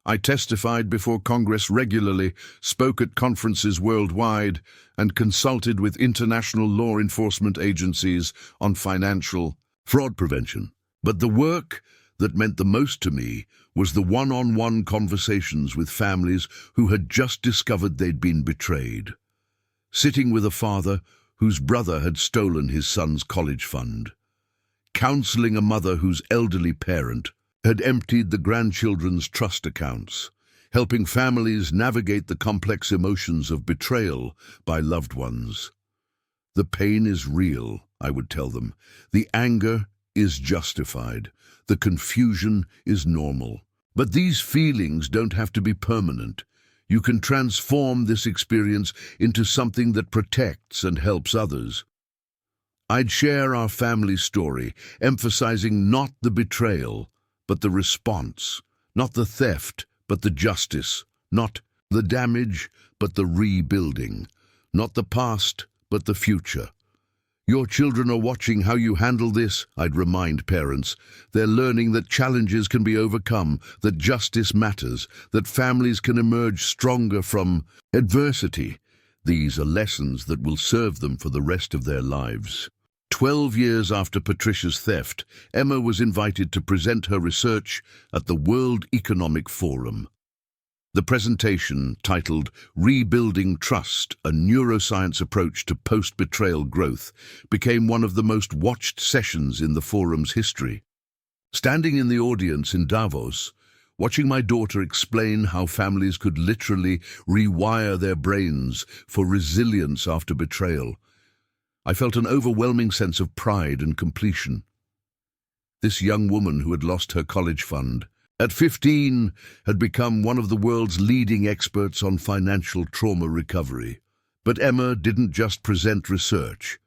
Speaker 1: I testified before Congress regularly, spoke at conferences worldwide, and consulted with international law enforcement agencies on financial fraud prevention. But the work that meant the most to me was the one-on-one conversations with families who had just discovered they'd been betrayed. Sitting with a father whose brother had stolen his son's college fund. Counseling a mother whose elderly parent had emptied the grandchildren's trust accounts. Helping families navigate the complex emotions of betrayal by loved ones. The pain is real, I would tell them. The anger is justified. The confusion is normal. But these feelings don't have to be permanent. You can transform this experience into something that protects and helps others. I'd share our family story, emphasizing not the betrayal, but the response, not the theft, but the justice, not the damage, but the rebuilding, not the past, but the future. Your children are watching how you handle this, I'd remind parents. They're learning that challenges can be overcome, that justice matters, that families can emerge stronger from adversity. These are lessons that will serve them for the rest of their lives. 12 years after Patricia's theft, Emma was invited to present her research at the World Economic Forum. The presentation, titled Rebuilding Trust, a Neuroscience Approach to Post-Betrayal Growth, became one of the most watched sessions in the forum's history. Standing in the audience in Davos, watching my daughter explain how families could literally rewire their brains for resilience after betrayal, I felt an overwhelming sense of pride and completion. This young woman who had lost her college fund, at 15, had become one of the world's leading experts on financial trauma recovery. But Emma didn't just present research.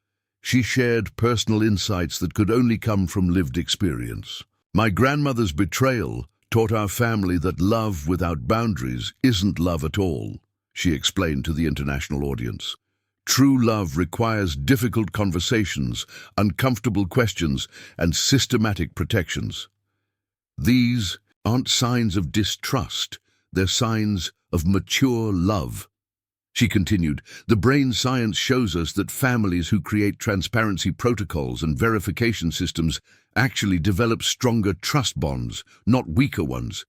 Speaker 1: She shared personal insights that could only come from lived experience. My grandmother's betrayal taught our family that love without boundaries isn't love at all, she explained to the international audience. True love requires difficult conversations, uncomfortable questions, and systematic protections. These aren't signs of distrust, they're signs of mature love. She continued, the brain science shows us that families who create transparency protocols and verification systems actually develop stronger trust bonds, not weaker ones.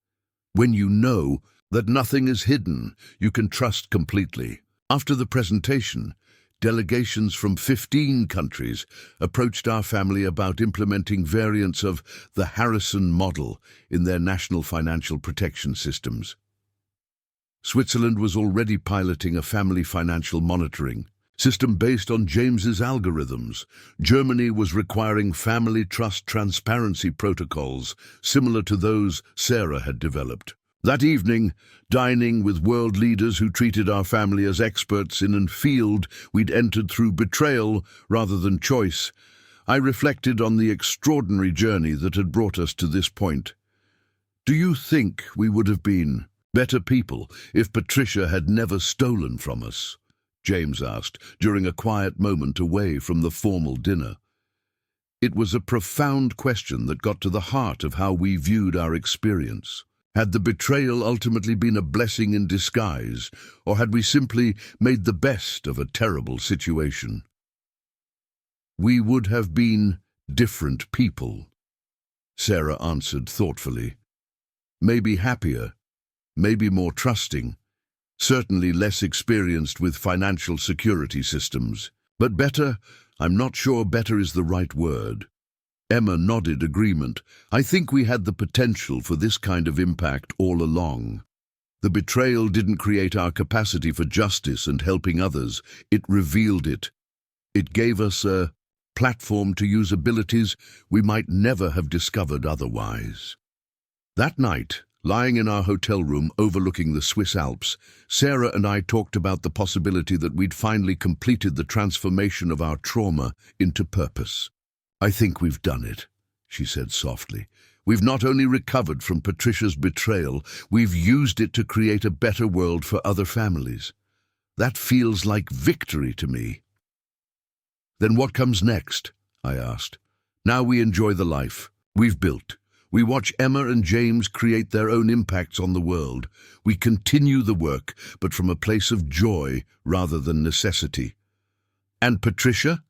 Speaker 1: When you know that nothing is hidden, you can trust completely. After the presentation, delegations from 15 countries approached our family about implementing variants of the Harrison model in their national financial protection systems. Switzerland was already piloting a family financial monitoring system based on James's algorithms. Germany was requiring family trust transparency protocols similar to those Sarah had developed. That evening, dining with world leaders who treated our family as experts in a field we'd entered through betrayal rather than choice, I reflected on the extraordinary journey that had brought us to this point. Do you think we would have been better people if Patricia had never stolen from us? James asked during a quiet moment away from the formal dinner. It was a profound question that got to the heart of how we viewed our experience. Had the betrayal ultimately been a blessing in disguise, or had we simply made the best of a terrible situation? We would have been different people, Sarah answered thoughtfully. Maybe happier, maybe more trusting, certainly less experienced with financial security systems. But better, I'm not sure better is the right word. Emma nodded agreement. I think we had the potential for this kind of impact all along. The betrayal didn't create our capacity for justice and helping others. It revealed it. It gave us a platform to use abilities we might never have discovered otherwise. That night, lying in our hotel room overlooking the Swiss Alps, Sarah and I talked about the possibility that we'd finally completed the transformation of our trauma into purpose. I think we've done it, she said softly. We've not only recovered from Patricia's betrayal, we've used it to create a better world for other families. That feels like victory to me. Then what comes next? I asked. Now we enjoy the life we've built. We watch Emma and James create their own impacts on the world. We continue the work, but from a place of joy rather than necessity. And Patricia?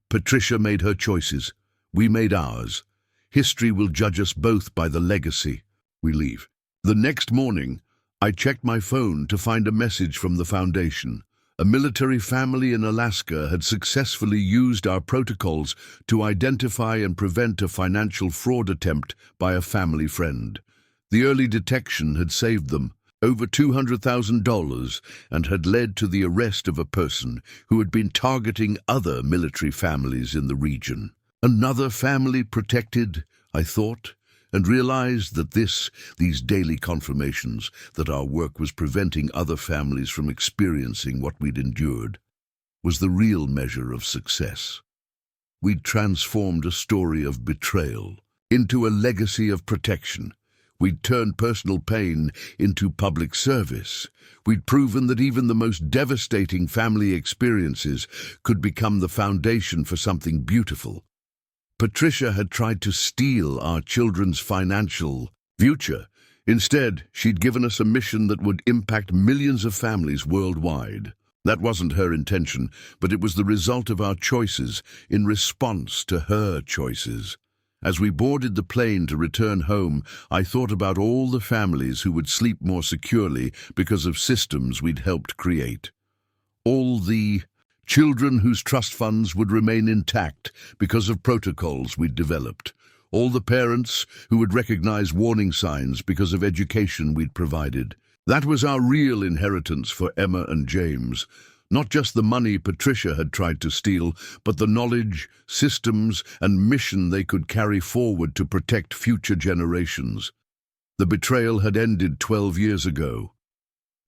Speaker 1: Patricia made her choices. We made ours. History will judge us both by the legacy. We leave. The next morning, I checked my phone to find a message from the foundation. A military family in Alaska had successfully used our protocols to identify and prevent a financial fraud attempt by a family friend. The early detection had saved them over $200,000 and had led to the arrest of a person who had been targeting other military families in the region. Another family protected, I thought, and realized that these daily confirmations that our work was preventing other families from experiencing what we'd endured, was the real measure of success. We'd transformed a story of betrayal into a legacy of protection. We'd turned personal pain into public service. We'd proven that even the most devastating family experiences could become the foundation for something beautiful. Patricia had tried to steal our children's financial future. Instead, she'd given us a mission that would impact millions of families worldwide. That wasn't her intention, but it was the result of our choices in response to her choices. As we boarded the plane to return home, I thought about all the families who would sleep more securely because of systems we'd helped create. All the children whose trust funds would remain intact because of protocols we'd developed. All the parents who would recognize warning signs because of education we'd provided. That was our real inheritance for Emma and James. Not just the money Patricia had tried to steal, but the knowledge, systems, and mission they could carry forward to protect future generations. The betrayal had ended 12 years ago.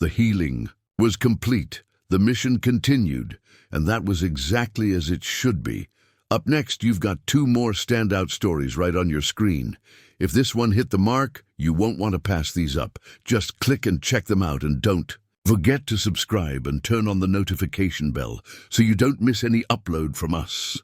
Speaker 1: The healing was complete. The mission continued, and that was exactly as it should be. Up next, you've got 2 more standout stories right on your screen. If this one hit the mark, you won't want to pass these up. Just click and check them out, and don't forget to subscribe and turn on the notification bell so you don't miss any upload from us.